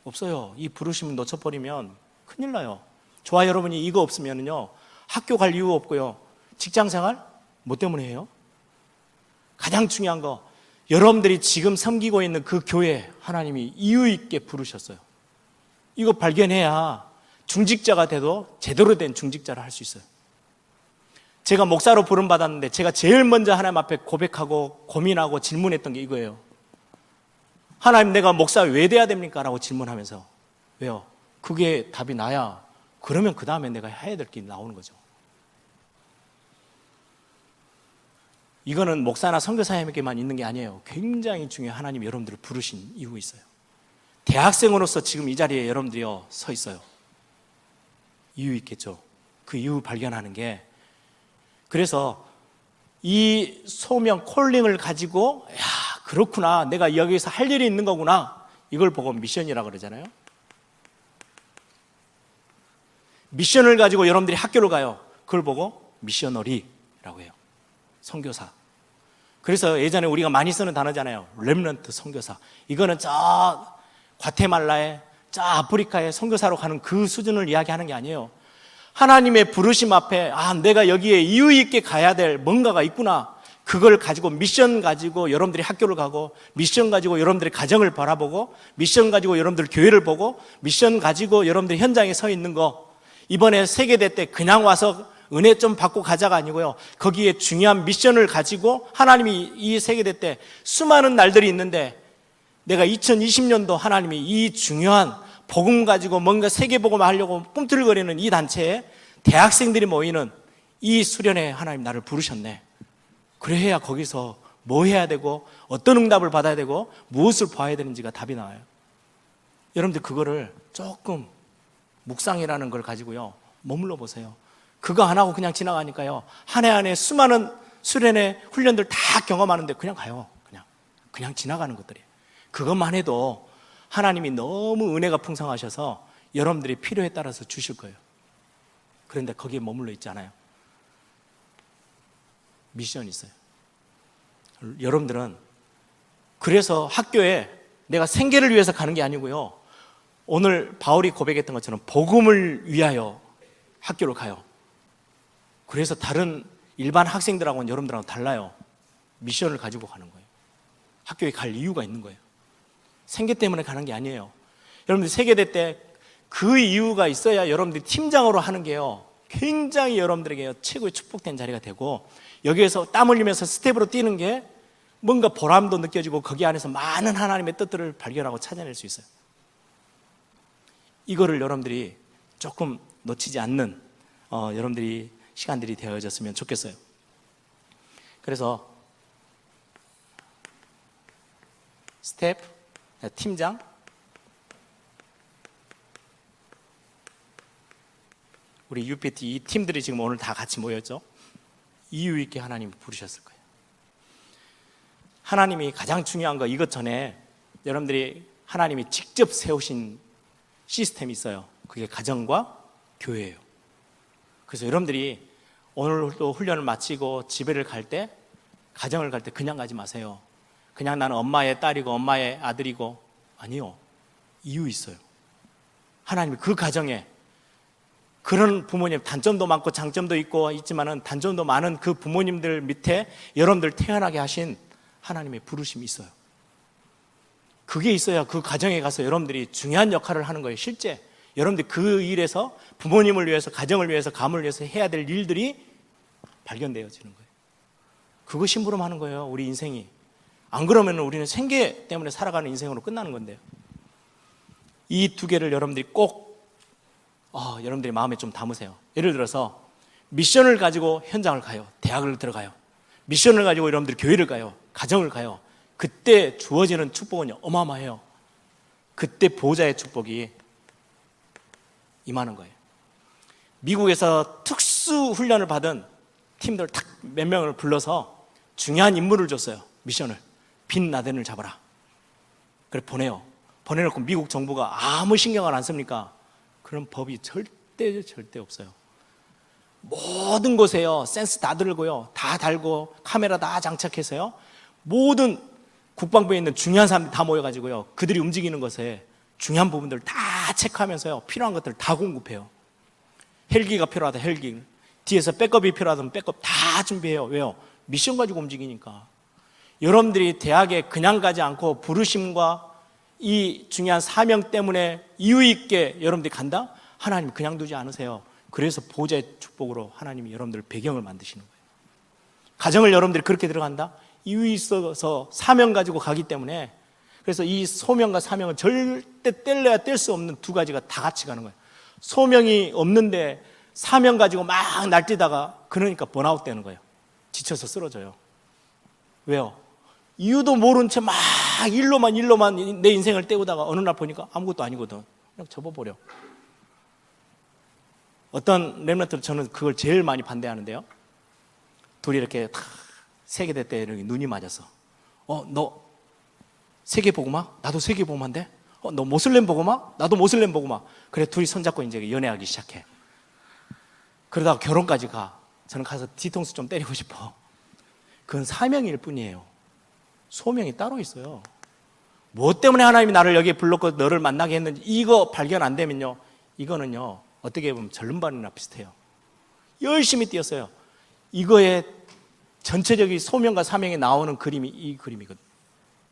없어요. 이 부르심을 놓쳐버리면 큰일 나요. 저와 여러분이 이거 없으면요, 학교 갈 이유 없고요, 직장 생활 뭐 때문에 해요? 가장 중요한 거, 여러분들이 지금 섬기고 있는 그 교회 하나님이 이유 있게 부르셨어요. 이거 발견해야 중직자가 돼도 제대로 된 중직자를 할 수 있어요. 제가 목사로 부름 받았는데 제가 제일 먼저 하나님 앞에 고백하고 고민하고 질문했던 게 이거예요. 하나님, 내가 목사 왜 돼야 됩니까? 라고 질문하면서. 왜요? 그게 답이 나야 그러면 그 다음에 내가 해야 될 게 나오는 거죠. 이거는 목사나 선교사님에게만 있는 게 아니에요. 굉장히 중요한, 하나님이 여러분들을 부르신 이유가 있어요. 대학생으로서 지금 이 자리에 여러분들이 서 있어요. 이유 있겠죠. 그 이유 발견하는 게, 그래서 이 소명 콜링을 가지고 그렇구나, 내가 여기서 할 일이 있는 거구나, 이걸 보고 미션이라고 그러잖아요. 미션을 가지고 여러분들이 학교를 가요. 그걸 보고 미셔너리라고 해요. 선교사. 그래서 예전에 우리가 많이 쓰는 단어잖아요. 렘넌트 선교사. 이거는 저 과테말라에, 저 아프리카에 선교사로 가는 그 수준을 이야기하는 게 아니에요. 하나님의 부르심 앞에 내가 여기에 이유 있게 가야 될 뭔가가 있구나, 그걸 가지고, 미션 가지고 여러분들이 학교를 가고, 미션 가지고 여러분들이 가정을 바라보고, 미션 가지고 여러분들 교회를 보고, 미션 가지고 여러분들이 현장에 서 있는 거, 이번에 세계대 때 그냥 와서 은혜 좀 받고 가자가 아니고요, 거기에 중요한 미션을 가지고 하나님이 이 세계대 때 수많은 날들이 있는데, 내가 2020년도 하나님이 이 중요한 복음 가지고 뭔가 세계복음을 하려고 꿈틀거리는 이 단체에 대학생들이 모이는 이 수련회 하나님 나를 부르셨네. 그래야 거기서 뭐 해야 되고 어떤 응답을 받아야 되고 무엇을 봐야 되는지가 답이 나와요. 여러분들 그거를 조금 묵상이라는 걸 가지고요 머물러 보세요. 그거 안 하고 그냥 지나가니까요, 한 해 안에 수많은 수련회 훈련들 다 경험하는데 그냥 가요. 그냥 지나가는 것들이에요. 그것만 해도 하나님이 너무 은혜가 풍성하셔서 여러분들이 필요에 따라서 주실 거예요. 그런데 거기에 머물러 있지 않아요. 미션이 있어요. 여러분들은 그래서 학교에 내가 생계를 위해서 가는 게 아니고요. 오늘 바울이 고백했던 것처럼 복음을 위하여 학교를 가요. 그래서 다른 일반 학생들하고는 여러분들하고 달라요. 미션을 가지고 가는 거예요. 학교에 갈 이유가 있는 거예요. 생계 때문에 가는 게 아니에요. 여러분들 세계대 때 그 이유가 있어야 여러분들이 팀장으로 하는 게요, 굉장히 여러분들에게 최고의 축복된 자리가 되고, 여기에서 땀 흘리면서 스텝으로 뛰는 게 뭔가 보람도 느껴지고 거기 안에서 많은 하나님의 뜻들을 발견하고 찾아낼 수 있어요. 이거를 여러분들이 조금 놓치지 않는 여러분들이 시간들이 되어졌으면 좋겠어요. 그래서 스텝, 팀장, 우리 UPT 이 팀들이 지금 오늘 다 같이 모였죠. 이유 있게 하나님이 부르셨을 거예요. 하나님이 가장 중요한 거, 이것 전에 여러분들이 하나님이 직접 세우신 시스템이 있어요. 그게 가정과 교회예요. 그래서 여러분들이 오늘도 훈련을 마치고 집에를 갈 때, 가정을 갈 때 그냥 가지 마세요. 그냥 나는 엄마의 딸이고 엄마의 아들이고, 아니요, 이유 있어요. 하나님이 그 가정에 그런 부모님, 단점도 많고 장점도 있고 있지만은 단점도 많은 그 부모님들 밑에 여러분들 태어나게 하신 하나님의 부르심이 있어요. 그게 있어야 그 가정에 가서 여러분들이 중요한 역할을 하는 거예요. 실제 여러분들이 그 일에서 부모님을 위해서, 가정을 위해서, 가문을 위해서 해야 될 일들이 발견되어지는 거예요. 그거 심부름하는 거예요, 우리 인생이. 안 그러면 우리는 생계 때문에 살아가는 인생으로 끝나는 건데요. 이 두 개를 여러분들이 꼭 여러분들이 마음에 좀 담으세요. 예를 들어서 미션을 가지고 현장을 가요. 대학을 들어가요. 미션을 가지고 여러분들이 교회를 가요. 가정을 가요. 그때 주어지는 축복은 어마어마해요. 그때 보호자의 축복이 임하는 거예요. 미국에서 특수 훈련을 받은 팀들 딱 몇 명을 불러서 중요한 임무를 줬어요. 미션을. 빈 라덴을 잡아라. 그래 보내요. 보내놓고 미국 정부가 아무 신경을 안 씁니까? 그런 법이 절대 없어요. 모든 곳에요, 센스 다 들고요, 다 달고 카메라 다 장착해서요, 모든 국방부에 있는 중요한 사람들 다 모여가지고요, 그들이 움직이는 것에 중요한 부분들 다 체크하면서요, 필요한 것들 다 공급해요. 헬기가 필요하다, 헬기. 뒤에서 백업이 필요하다면 백업 다 준비해요. 왜요? 미션 가지고 움직이니까. 여러분들이 대학에 그냥 가지 않고 부르심과 이 중요한 사명 때문에 이유 있게 여러분들이 간다? 하나님 그냥 두지 않으세요. 그래서 보호자의 축복으로 하나님이 여러분들 배경을 만드시는 거예요. 가정을 여러분들이 그렇게 들어간다? 이유 있어서 사명 가지고 가기 때문에, 그래서 이 소명과 사명은 절대 뗄래야 뗄 수 없는 두 가지가 다 같이 가는 거예요. 소명이 없는데 사명 가지고 막 날뛰다가 그러니까 번아웃 되는 거예요. 지쳐서 쓰러져요. 왜요? 이유도 모른 채 막 일로만 내 인생을 때우다가 어느 날 보니까 아무것도 아니거든. 그냥 접어버려. 어떤 렘넌트는 저는 그걸 제일 많이 반대하는데요. 둘이 이렇게 세계대 때 이렇게 눈이 맞았어. 너 세계 복음화? 나도 세계 복음화인데? 너 모슬렘 복음화? 나도 모슬렘 복음화. 그래 둘이 손잡고 이제 연애하기 시작해. 그러다가 결혼까지 가. 저는 가서 뒤통수 좀 때리고 싶어. 그건 사명일 뿐이에요. 소명이 따로 있어요. 무엇 때문에 하나님이 나를 여기에 불렀고 너를 만나게 했는지 이거 발견 안 되면요, 이거는요 어떻게 보면 절름발이나 비슷해요. 열심히 뛰었어요. 이거에 전체적인 소명과 사명이 나오는 그림이 이 그림이거든요.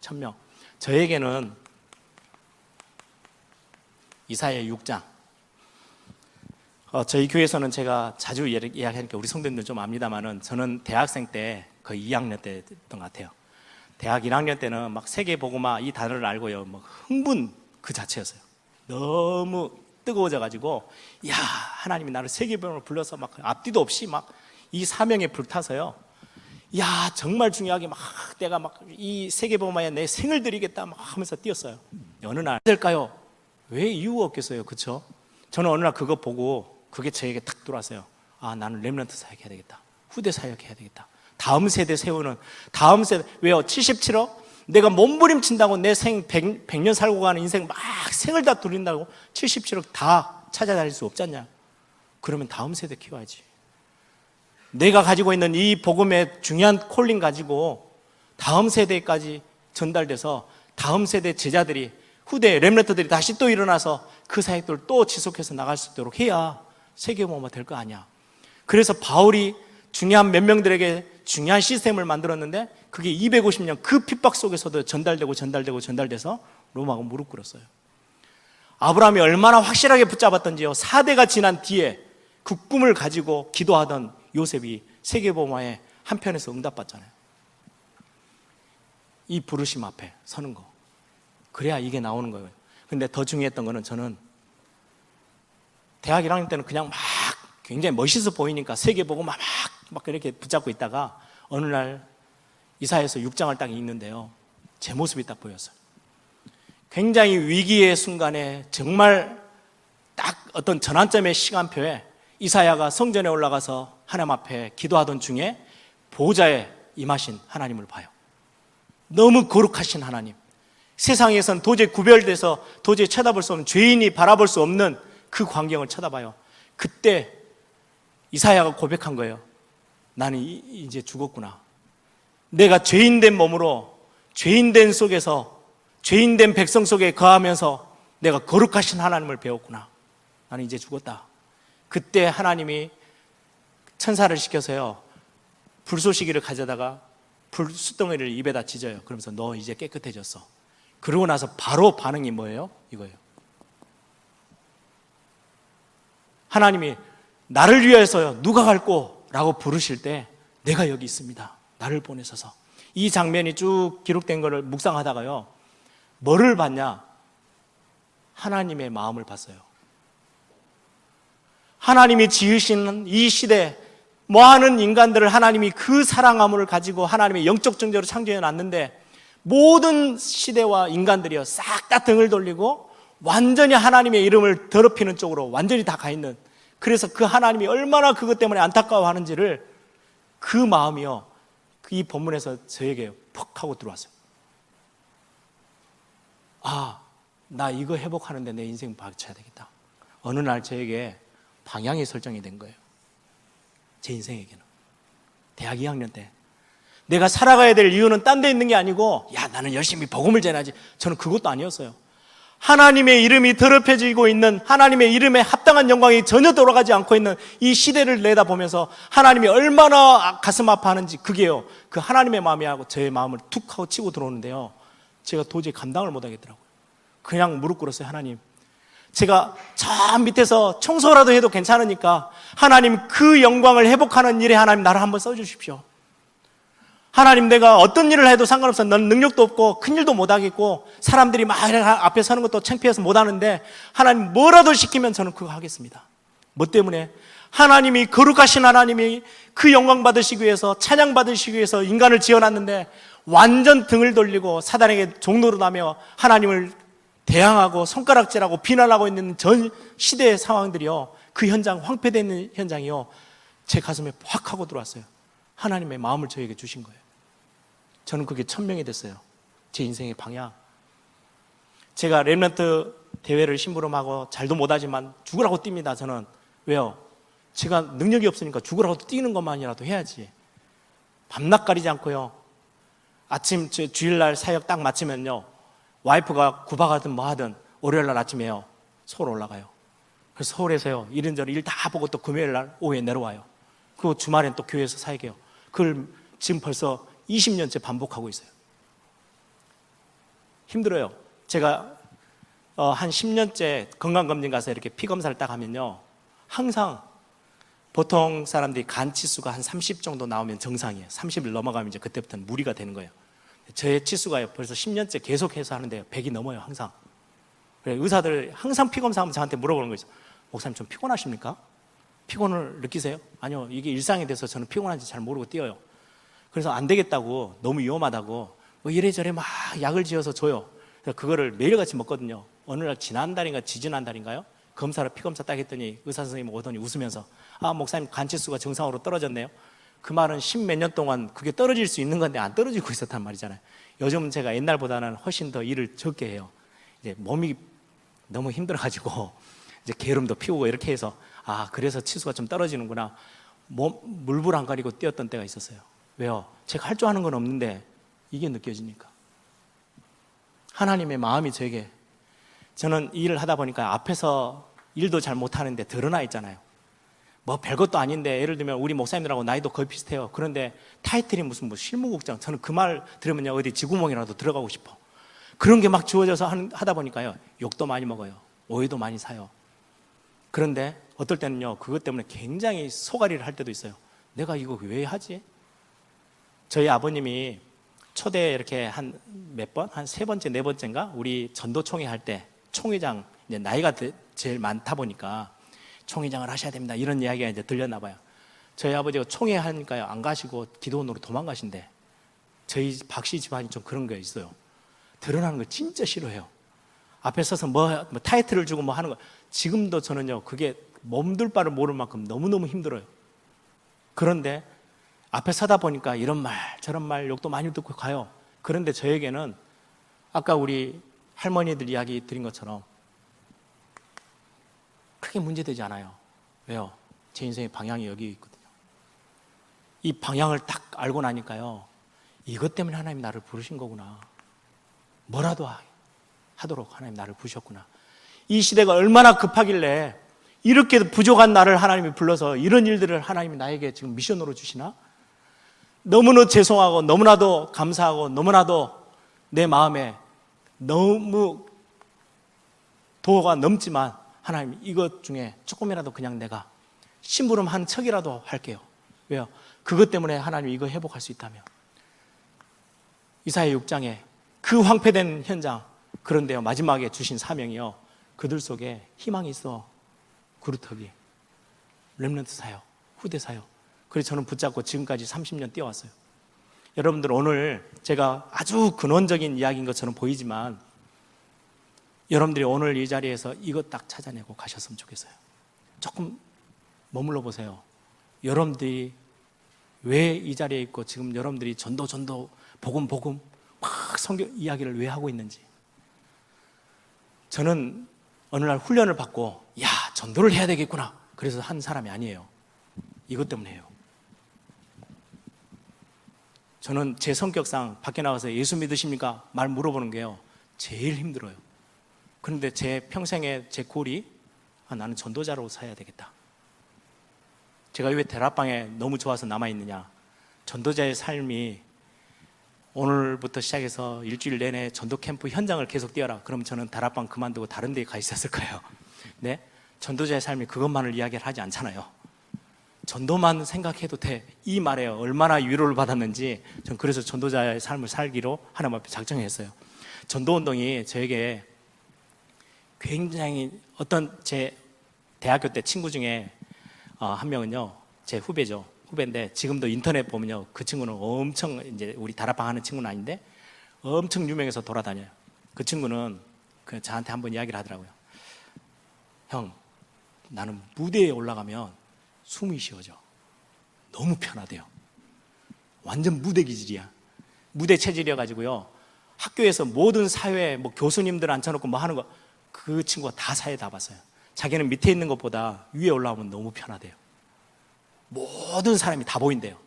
천명. 저에게는 이사야 6장. 저희 교회에서는 제가 자주 이야기하니까 우리 성도님들 좀 압니다만은, 저는 대학생 때 거의 2학년 때 됐던 것 같아요. 대학 1학년 때는 막 세계복음화 이 단어를 알고요, 막 흥분 그 자체였어요. 너무 뜨거워져가지고, 야, 하나님이 나를 세계복음으로 불러서 막 앞뒤도 없이 막 이 사명에 불타서요, 야, 정말 중요하게 막 내가 막 이 세계복음화에 내 생을 드리겠다 막 하면서 뛰었어요. 어느 날 될까요? 왜 이유가 없겠어요, 그렇죠? 저는 어느 날 그거 보고 그게 저에게 탁 들어왔어요. 아, 나는 렘넌트 사역해야 되겠다. 후대 사역해야 되겠다. 다음 세대 세우는, 다음 세대. 왜요? 77억? 내가 몸부림친다고 내 생 100년 살고 가는 인생 막 생을 다 돌린다고 77억 다 찾아다닐 수 없잖냐. 그러면 다음 세대 키워야지. 내가 가지고 있는 이 복음의 중요한 콜링 가지고 다음 세대까지 전달돼서 다음 세대 제자들이, 후대 렘넌트들이 다시 또 일어나서 그 사역들을 또 지속해서 나갈 수 있도록 해야 세계보험화 될 거 아니야. 그래서 바울이 중요한 몇 명들에게 중요한 시스템을 만들었는데 그게 250년 그 핍박 속에서도 전달돼서 로마가 무릎 꿇었어요. 아브라함이 얼마나 확실하게 붙잡았던지요. 4대가 지난 뒤에 그 꿈을 가지고 기도하던 요셉이 세계보험화에 한편에서 응답받잖아요. 이 부르심 앞에 서는 거, 그래야 이게 나오는 거예요. 근데 더 중요했던 거는, 저는 대학 1학년 때는 그냥 막 굉장히 멋있어 보이니까 세계 보고 막 이렇게 붙잡고 있다가 어느 날 이사야서 6장을 딱 읽는데요, 제 모습이 딱 보였어요. 굉장히 위기의 순간에 정말 딱 어떤 전환점의 시간표에 이사야가 성전에 올라가서 하나님 앞에 기도하던 중에 보호자에 임하신 하나님을 봐요. 너무 거룩하신 하나님, 세상에선 도저히 구별돼서 도저히 쳐다볼 수 없는, 죄인이 바라볼 수 없는 그 광경을 쳐다봐요. 그때 이사야가 고백한 거예요. 나는 이제 죽었구나. 내가 죄인된 몸으로 죄인된 속에서, 죄인된 백성 속에 거하면서 내가 거룩하신 하나님을 배웠구나. 나는 이제 죽었다. 그때 하나님이 천사를 시켜서요, 불쏘시개를 가져다가 불수덩이를 입에다 찢어요. 그러면서 너 이제 깨끗해졌어. 그러고 나서 바로 반응이 뭐예요? 이거예요. 하나님이 나를 위해서요, 누가 갈꼬? 라고 부르실 때 내가 여기 있습니다. 나를 보내셔서. 이 장면이 쭉 기록된 거를 묵상하다가요, 뭐를 봤냐? 하나님의 마음을 봤어요. 하나님이 지으신 이 시대 많은 인간들을 하나님이 그 사랑함을 가지고 하나님의 영적 존재로 창조해 놨는데, 모든 시대와 인간들이요 싹 다 등을 돌리고 완전히 하나님의 이름을 더럽히는 쪽으로 완전히 다 가 있는, 그래서 그 하나님이 얼마나 그것 때문에 안타까워하는지를, 그 마음이요 이 본문에서 저에게 퍽 하고 들어왔어요. 아, 나 이거 회복하는데 내 인생 바쳐야 되겠다. 어느 날 저에게 방향이 설정이 된 거예요. 제 인생에게는 대학 2학년 때 내가 살아가야 될 이유는 딴 데 있는 게 아니고, 야 나는 열심히 복음을 전하지, 저는 그것도 아니었어요. 하나님의 이름이 더럽혀지고 있는, 하나님의 이름에 합당한 영광이 전혀 돌아가지 않고 있는 이 시대를 내다보면서 하나님이 얼마나 가슴 아파하는지, 그게요 그 하나님의 마음이하고 저의 마음을 툭 하고 치고 들어오는데요, 제가 도저히 감당을 못 하겠더라고요. 그냥 무릎 꿇었어요. 하나님, 제가 저 밑에서 청소라도 해도 괜찮으니까 하나님 그 영광을 회복하는 일에 하나님 나를 한번 써주십시오. 하나님, 내가 어떤 일을 해도 상관없어. 넌 능력도 없고 큰 일도 못하겠고 사람들이 막 앞에 서는 것도 창피해서 못하는데 하나님 뭐라도 시키면 저는 그거 하겠습니다. 뭐 때문에? 하나님이 거룩하신 하나님이 그 영광 받으시기 위해서, 찬양 받으시기 위해서 인간을 지어놨는데 완전 등을 돌리고 사단에게 종노릇 하며 하나님을 대항하고 손가락질하고 비난하고 있는 전 시대의 상황들이요, 그 현장, 황폐되는 현장이요 제 가슴에 확 하고 들어왔어요. 하나님의 마음을 저에게 주신 거예요. 저는 그게 천명이 됐어요. 제 인생의 방향. 제가 렘넌트 대회를 심부름하고 잘도 못하지만 죽으라고 뜁니다. 저는. 왜요? 제가 능력이 없으니까 죽으라고 뛰는 것만이라도 해야지. 밤낮 가리지 않고요, 아침 주일날 사역 딱 마치면요, 와이프가 구박하든 뭐 하든 월요일날 아침에요 서울 올라가요. 그래서 서울에서요 이런저런 일 다 보고 또 금요일날 오후에 내려와요. 그리고 주말엔 또 교회에서 사역해요. 그걸 지금 벌써 20년째 반복하고 있어요. 힘들어요. 제가 한 10년째 건강검진 가서 이렇게 피 검사를 딱 하면요, 항상 보통 사람들이 간 치수가 한 30 정도 나오면 정상이에요. 30을 넘어가면 이제 그때부터는 무리가 되는 거예요. 저의 치수가요 벌써 10년째 계속해서 하는데 100이 넘어요. 항상. 의사들 항상 피 검사하면 저한테 물어보는 거죠. 목사님 좀 피곤하십니까? 피곤을 느끼세요? 아니요, 이게 일상이 돼서 저는 피곤한지 잘 모르고 뛰어요. 그래서 안 되겠다고, 너무 위험하다고 뭐 이래저래 막 약을 지어서 줘요. 그래서 그거를 매일같이 먹거든요. 어느 날 지난달인가 지지난달인가요? 검사를 피검사 딱 했더니 의사 선생님 오더니 웃으면서, 아 목사님 간치수가 정상으로 떨어졌네요. 그 말은 10몇 년 동안 그게 떨어질 수 있는 건데 안 떨어지고 있었단 말이잖아요. 요즘은 제가 옛날보다는 훨씬 더 일을 적게 해요. 이제 몸이 너무 힘들어가지고 이제 게으름도 피우고 이렇게 해서, 아 그래서 치수가 좀 떨어지는구나. 물불 안 가리고 뛰었던 때가 있었어요. 왜요? 제가 할 줄 아는 건 없는데 이게 느껴지니까. 하나님의 마음이 저에게, 저는 이 일을 하다 보니까 앞에서 일도 잘 못하는데 드러나 있잖아요. 뭐 별것도 아닌데, 예를 들면 우리 목사님들하고 나이도 거의 비슷해요. 그런데 타이틀이 무슨 뭐 실무국장, 저는 그 말 들으면요 어디 지구멍이라도 들어가고 싶어. 그런 게 막 주어져서 하다 보니까요 욕도 많이 먹어요. 오해도 많이 사요. 그런데 어떨 때는요 그것 때문에 굉장히 소가리를 할 때도 있어요. 내가 이거 왜 하지? 저희 아버님이 초대 이렇게 한 몇 번? 한 세 번째, 네 번째인가? 우리 전도총회 할 때 총회장, 이제 나이가 제일 많다 보니까 총회장을 하셔야 됩니다. 이런 이야기가 이제 들렸나 봐요. 저희 아버지가 총회 하니까요 안 가시고 기도원으로 도망가신대. 저희 박씨 집안이 좀 그런 게 있어요. 드러나는 걸 진짜 싫어해요. 앞에 서서 뭐 타이틀을 주고 뭐 하는 거. 지금도 저는요 그게 몸둘 바를 모를 만큼 너무너무 힘들어요. 그런데 앞에 서다 보니까 이런 말 저런 말 욕도 많이 듣고 가요. 그런데 저에게는 아까 우리 할머니들 이야기 드린 것처럼 크게 문제되지 않아요. 왜요? 제 인생의 방향이 여기 있거든요. 이 방향을 딱 알고 나니까요 이것 때문에 하나님 나를 부르신 거구나. 뭐라도 하도록 하나님 나를 부르셨구나. 이 시대가 얼마나 급하길래 이렇게 부족한 나를 하나님이 불러서 이런 일들을 하나님이 나에게 지금 미션으로 주시나? 너무나 죄송하고 너무나도 감사하고 너무나도 내 마음에 너무 도가 넘지만 하나님 이것 중에 조금이라도 그냥 내가 심부름 한 척이라도 할게요. 왜요? 그것 때문에 하나님 이거 회복할 수 있다며. 이사야 6장에 그 황폐된 현장, 그런데요 마지막에 주신 사명이요 그들 속에 희망이 있어. 그루터기 렘넌트 사요, 후대 사요. 그래서 저는 붙잡고 지금까지 30년 뛰어왔어요. 여러분들 오늘 제가 아주 근원적인 이야기인 것처럼 보이지만 여러분들이 오늘 이 자리에서 이것 딱 찾아내고 가셨으면 좋겠어요. 조금 머물러 보세요. 여러분들이 왜 이 자리에 있고 지금 여러분들이 전도 복음 막 성경 이야기를 왜 하고 있는지. 저는 어느 날 훈련을 받고 야 전도를 해야 되겠구나 그래서 한 사람이 아니에요. 이것 때문에 해요. 저는 제 성격상 밖에 나가서 예수 믿으십니까? 말 물어보는 게요 제일 힘들어요. 그런데 제 평생의 제 골이 나는 전도자로 살아야 되겠다. 제가 왜 대락방에 너무 좋아서 남아있느냐. 전도자의 삶이 오늘부터 시작해서 일주일 내내 전도 캠프 현장을 계속 뛰어라. 그럼 저는 다락방 그만두고 다른 데에 가 있었을 거예요. 네? 전도자의 삶이 그것만을 이야기를 하지 않잖아요. 전도만 생각해도 돼. 이 말에 얼마나 위로를 받았는지 전 그래서 전도자의 삶을 살기로 하나님 앞에 작정했어요. 전도운동이 저에게 굉장히 어떤 제 대학교 때 친구 중에 한 명은요 제 후배인데 지금도 인터넷 보면요 그 친구는 엄청 이제 우리 다락방 하는 친구는 아닌데 엄청 유명해서 돌아다녀요. 그 친구는 저한테 한번 이야기를 하더라고요. 형, 나는 무대에 올라가면 숨이 쉬어져. 너무 편하대요. 완전 무대 기질이야. 무대 체질이어 가지고요 학교에서 모든 사회 뭐 교수님들 앉혀놓고 뭐 하는 거 그 친구가 다 사회 다 봤어요. 자기는 밑에 있는 것보다 위에 올라오면 너무 편하대요. 모든 사람이 다 보인대요.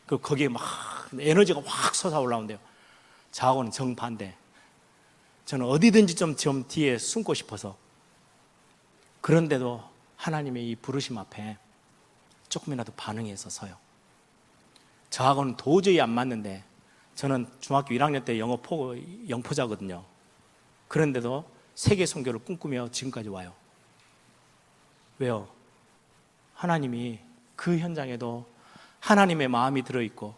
거기에 막 에너지가 확 솟아 올라온대요. 저하고는 정반대. 저는 어디든지 좀 뒤에 숨고 싶어서. 그런데도 하나님의 이 부르심 앞에 조금이라도 반응해서 서요. 저하고는 도저히 안 맞는데 저는 중학교 1학년 때 영포자거든요. 그런데도 세계 선교를 꿈꾸며 지금까지 와요. 왜요? 하나님이 그 현장에도 하나님의 마음이 들어있고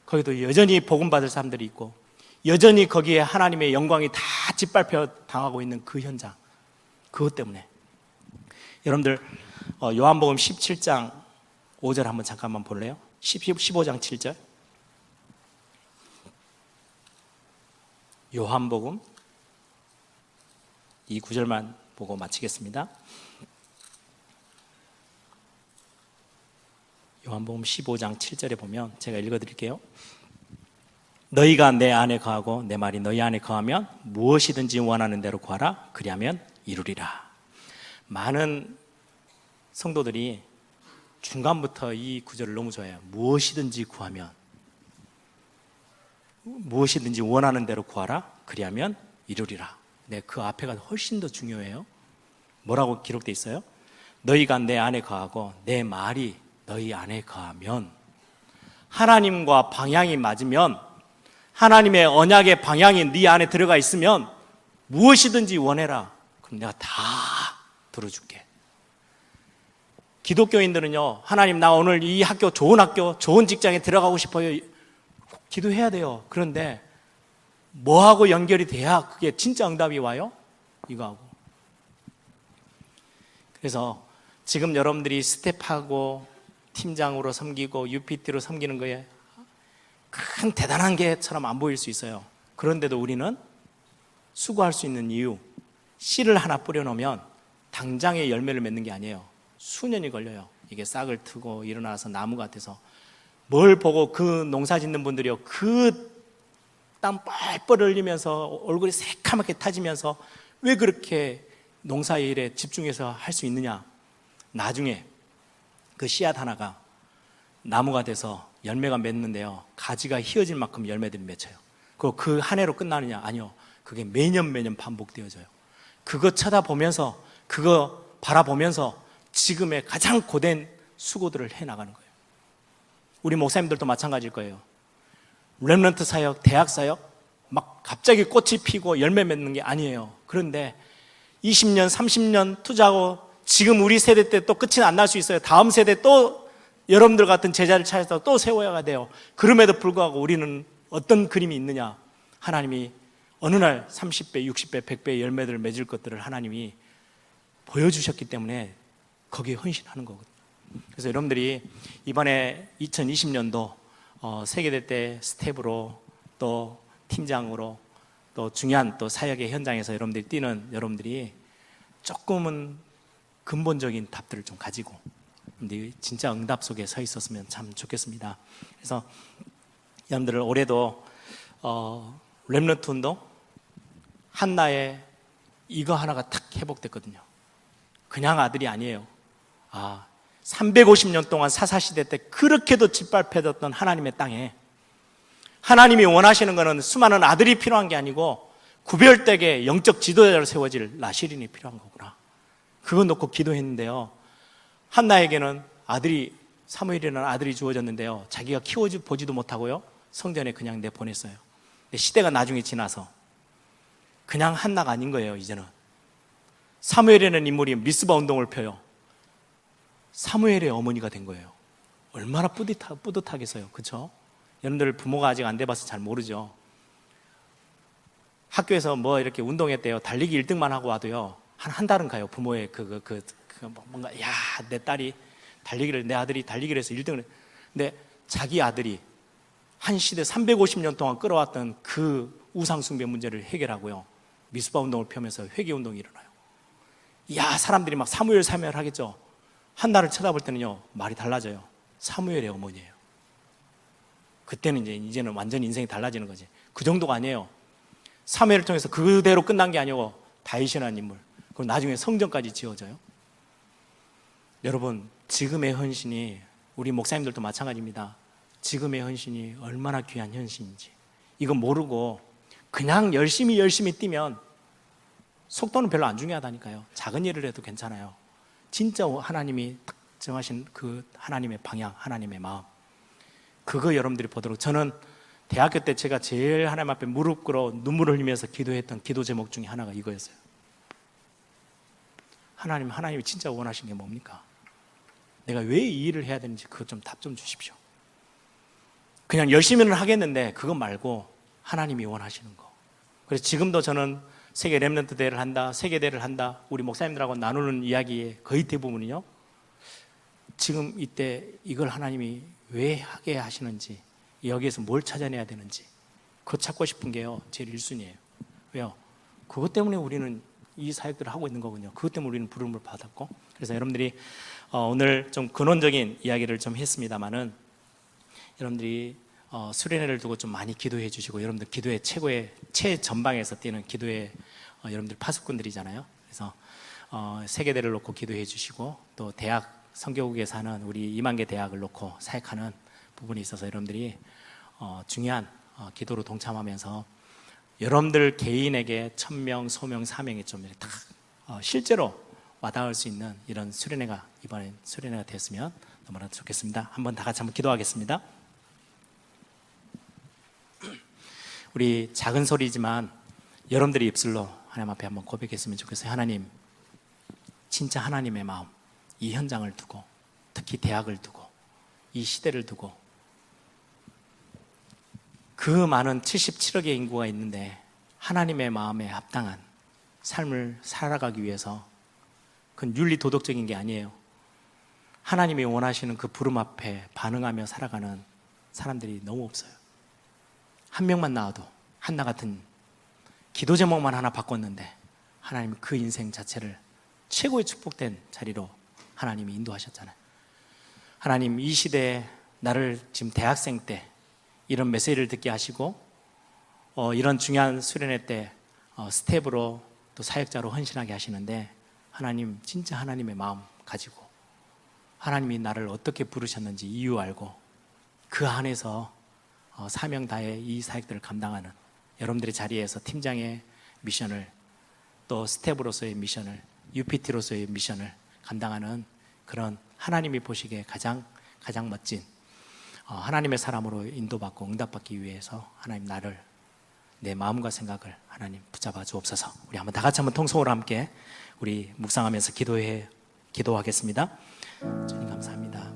거기도 여전히 복음받을 사람들이 있고 여전히 거기에 하나님의 영광이 다 짓밟혀 당하고 있는 그 현장, 그것 때문에. 여러분들 요한복음 17장 5절 한번 잠깐만 볼래요? 15장 7절 요한복음 이 구절만 보고 마치겠습니다. 요한복음 15장 7절에 보면 제가 읽어드릴게요. 너희가 내 안에 거하고 내 말이 너희 안에 거하면 무엇이든지 원하는 대로 구하라. 그리하면 이루리라. 많은 성도들이 중간부터 이 구절을 너무 좋아해요. 무엇이든지 구하면, 무엇이든지 원하는 대로 구하라. 그리하면 이루리라. 네, 그 앞에가 훨씬 더 중요해요. 뭐라고 기록되어 있어요? 너희가 내 안에 거하고 내 말이 너희 안에 거하면, 하나님과 방향이 맞으면, 하나님의 언약의 방향이 네 안에 들어가 있으면 무엇이든지 원해라. 그럼 내가 다 들어줄게. 기독교인들은요, 하나님 나 오늘 이 학교, 좋은 학교, 좋은 직장에 들어가고 싶어요. 기도해야 돼요. 그런데 뭐하고 연결이 돼야 그게 진짜 응답이 와요? 이거하고. 그래서 지금 여러분들이 스텝하고 팀장으로 섬기고 UPT로 섬기는 거에 큰 대단한 게처럼 안 보일 수 있어요. 그런데도 우리는 수고할 수 있는 이유, 씨를 하나 뿌려놓으면 당장에 열매를 맺는 게 아니에요. 수년이 걸려요. 이게 싹을 트고 일어나서 나무가 돼서. 뭘 보고 그 농사 짓는 분들이요, 그 땀 뻘뻘 흘리면서 얼굴이 새카맣게 타지면서 왜 그렇게 농사 일에 집중해서 할 수 있느냐? 나중에 그 씨앗 하나가 나무가 돼서 열매가 맺는데요, 가지가 휘어질 만큼 열매들이 맺혀요. 그 한 해로 끝나느냐? 아니요. 그게 매년 반복되어져요. 그거 쳐다보면서, 그거 바라보면서 지금의 가장 고된 수고들을 해나가는 거예요. 우리 목사님들도 마찬가지일 거예요. 렘넌트 사역, 대학 사역 막 갑자기 꽃이 피고 열매 맺는 게 아니에요. 그런데 20년, 30년 투자하고 지금 우리 세대 때 또 끝이 안 날 수 있어요. 다음 세대 또 여러분들 같은 제자를 찾아서 또 세워야 돼요. 그럼에도 불구하고 우리는 어떤 그림이 있느냐? 하나님이 어느 날 30배, 60배, 100배의 열매들을 맺을 것들을 하나님이 보여주셨기 때문에 거기에 헌신하는 거거든요. 그래서 여러분들이 이번에 2020년도 세계대 때 스텝으로 또 팀장으로 또 중요한 또 사역의 현장에서 여러분들이 뛰는 여러분들이 조금은 근본적인 답들을 좀 가지고 진짜 응답 속에 서 있었으면 참 좋겠습니다. 그래서 여러분들 올해도 렘넌트 운동 한나에 이거 하나가 탁 회복됐거든요. 그냥 아들이 아니에요. 350년 동안 사사시대 때 그렇게도 짓밟혀졌던 하나님의 땅에 하나님이 원하시는 것은 수많은 아들이 필요한 게 아니고 구별되게 영적 지도자로 세워질 나시린이 필요한 거구나. 그거 놓고 기도했는데요, 한나에게는 사무엘이라는 아들이 주어졌는데요, 자기가 키워보지도 못하고요, 성전에 그냥 내보냈어요. 근데 시대가 나중에 지나서 그냥 한나가 아닌 거예요. 이제는 사무엘이라는 인물이 미스바 운동을 펴요. 사무엘의 어머니가 된 거예요. 얼마나 뿌듯하겠어요. 그렇죠? 여러분들 부모가 아직 안 돼봐서 잘 모르죠. 학교에서 뭐 이렇게 운동했대요. 달리기 1등만 하고 와도요, 한 달은 가요. 부모의 뭔가, 야, 내 아들이 달리기를 해서 1등을. 근데 자기 아들이 한 시대 350년 동안 끌어왔던 그 우상숭배 문제를 해결하고요, 미스바 운동을 펴면서 회개운동이 일어나요. 야, 사람들이 막 사무엘 하겠죠. 한나를 쳐다볼 때는요, 말이 달라져요. 사무엘의 어머니예요. 그때는 이제는 완전히 인생이 달라지는 거지. 그 정도가 아니에요. 사무엘을 통해서 그대로 끝난 게 아니고 다윗이라는 인물, 그리고 나중에 성전까지 지어져요. 여러분, 지금의 헌신이, 우리 목사님들도 마찬가지입니다. 지금의 헌신이 얼마나 귀한 헌신인지 이거 모르고 그냥 열심히 뛰면 속도는 별로 안 중요하다니까요. 작은 일을 해도 괜찮아요. 진짜 하나님이 딱 정하신 그 하나님의 방향, 하나님의 마음, 그거 여러분들이 보도록. 저는 대학교 때 제가 제일 하나님 앞에 무릎 꿇어 눈물을 흘리면서 기도했던 기도 제목 중에 하나가 이거였어요. 하나님이 진짜 원하신 게 뭡니까? 내가 왜 이 일을 해야 되는지 그것 좀 답 좀 주십시오. 그냥 열심히는 하겠는데 그거 말고 하나님이 원하시는 거. 그래서 지금도 저는 세계 렘넌트 대회를 한다, 세계대회를 한다, 우리 목사님들하고 나누는 이야기의 거의 대부분이요, 지금 이때 이걸 하나님이 왜 하게 하시는지, 여기에서 뭘 찾아내야 되는지 그거 찾고 싶은 게요, 제일 1순위예요. 왜요? 그것 때문에 우리는 이 사역들을 하고 있는 거군요. 그것 때문에 우리는 부름을 받았고. 그래서 여러분들이 오늘 좀 근원적인 이야기를 좀 했습니다만은, 여러분들이 수련회를 두고 좀 많이 기도해 주시고, 여러분들 기도의 최전방에서 뛰는 기도의 여러분들 파수꾼들이잖아요. 그래서 세계대를 놓고 기도해 주시고, 또 대학 선교국에서 하는 우리 2만 개 대학을 놓고 사역하는 부분이 있어서 여러분들이 중요한 기도로 동참하면서 여러분들 개인에게 천명, 소명, 사명이 좀 이렇게 다 실제로 와닿을 수 있는 이런 수련회가 이번에 수련회가 됐으면 너무나 좋겠습니다. 한번 다 같이 한번 기도하겠습니다. 우리 작은 소리지만 여러분들이 입술로 하나님 앞에 한번 고백했으면 좋겠어요. 하나님, 진짜 하나님의 마음, 이 현장을 두고, 특히 대학을 두고, 이 시대를 두고, 그 많은 77억의 인구가 있는데 하나님의 마음에 합당한 삶을 살아가기 위해서 그건 윤리 도덕적인 게 아니에요. 하나님이 원하시는 그 부름 앞에 반응하며 살아가는 사람들이 너무 없어요. 한 명만 나와도 한나 같은 기도 제목만 하나 바꿨는데 하나님은 그 인생 자체를 최고의 축복된 자리로 하나님이 인도하셨잖아요. 하나님, 이 시대에 나를 지금 대학생 때 이런 메시지를 듣게 하시고 이런 중요한 수련회 때 스텝으로 또 사역자로 헌신하게 하시는데 하나님, 진짜 하나님의 마음 가지고 하나님이 나를 어떻게 부르셨는지 이유 알고 그 안에서 사명 다해 이 사역들을 감당하는 여러분들의 자리에서 팀장의 미션을, 또 스텝으로서의 미션을, UPT로서의 미션을 감당하는 그런 하나님이 보시기에 가장 멋진 하나님의 사람으로 인도받고 응답받기 위해서 하나님, 나를, 내 마음과 생각을 하나님 붙잡아 주옵소서. 우리 한번 다 같이 한번 통성으로 함께 우리 묵상하면서 기도하겠습니다. 주님 감사합니다.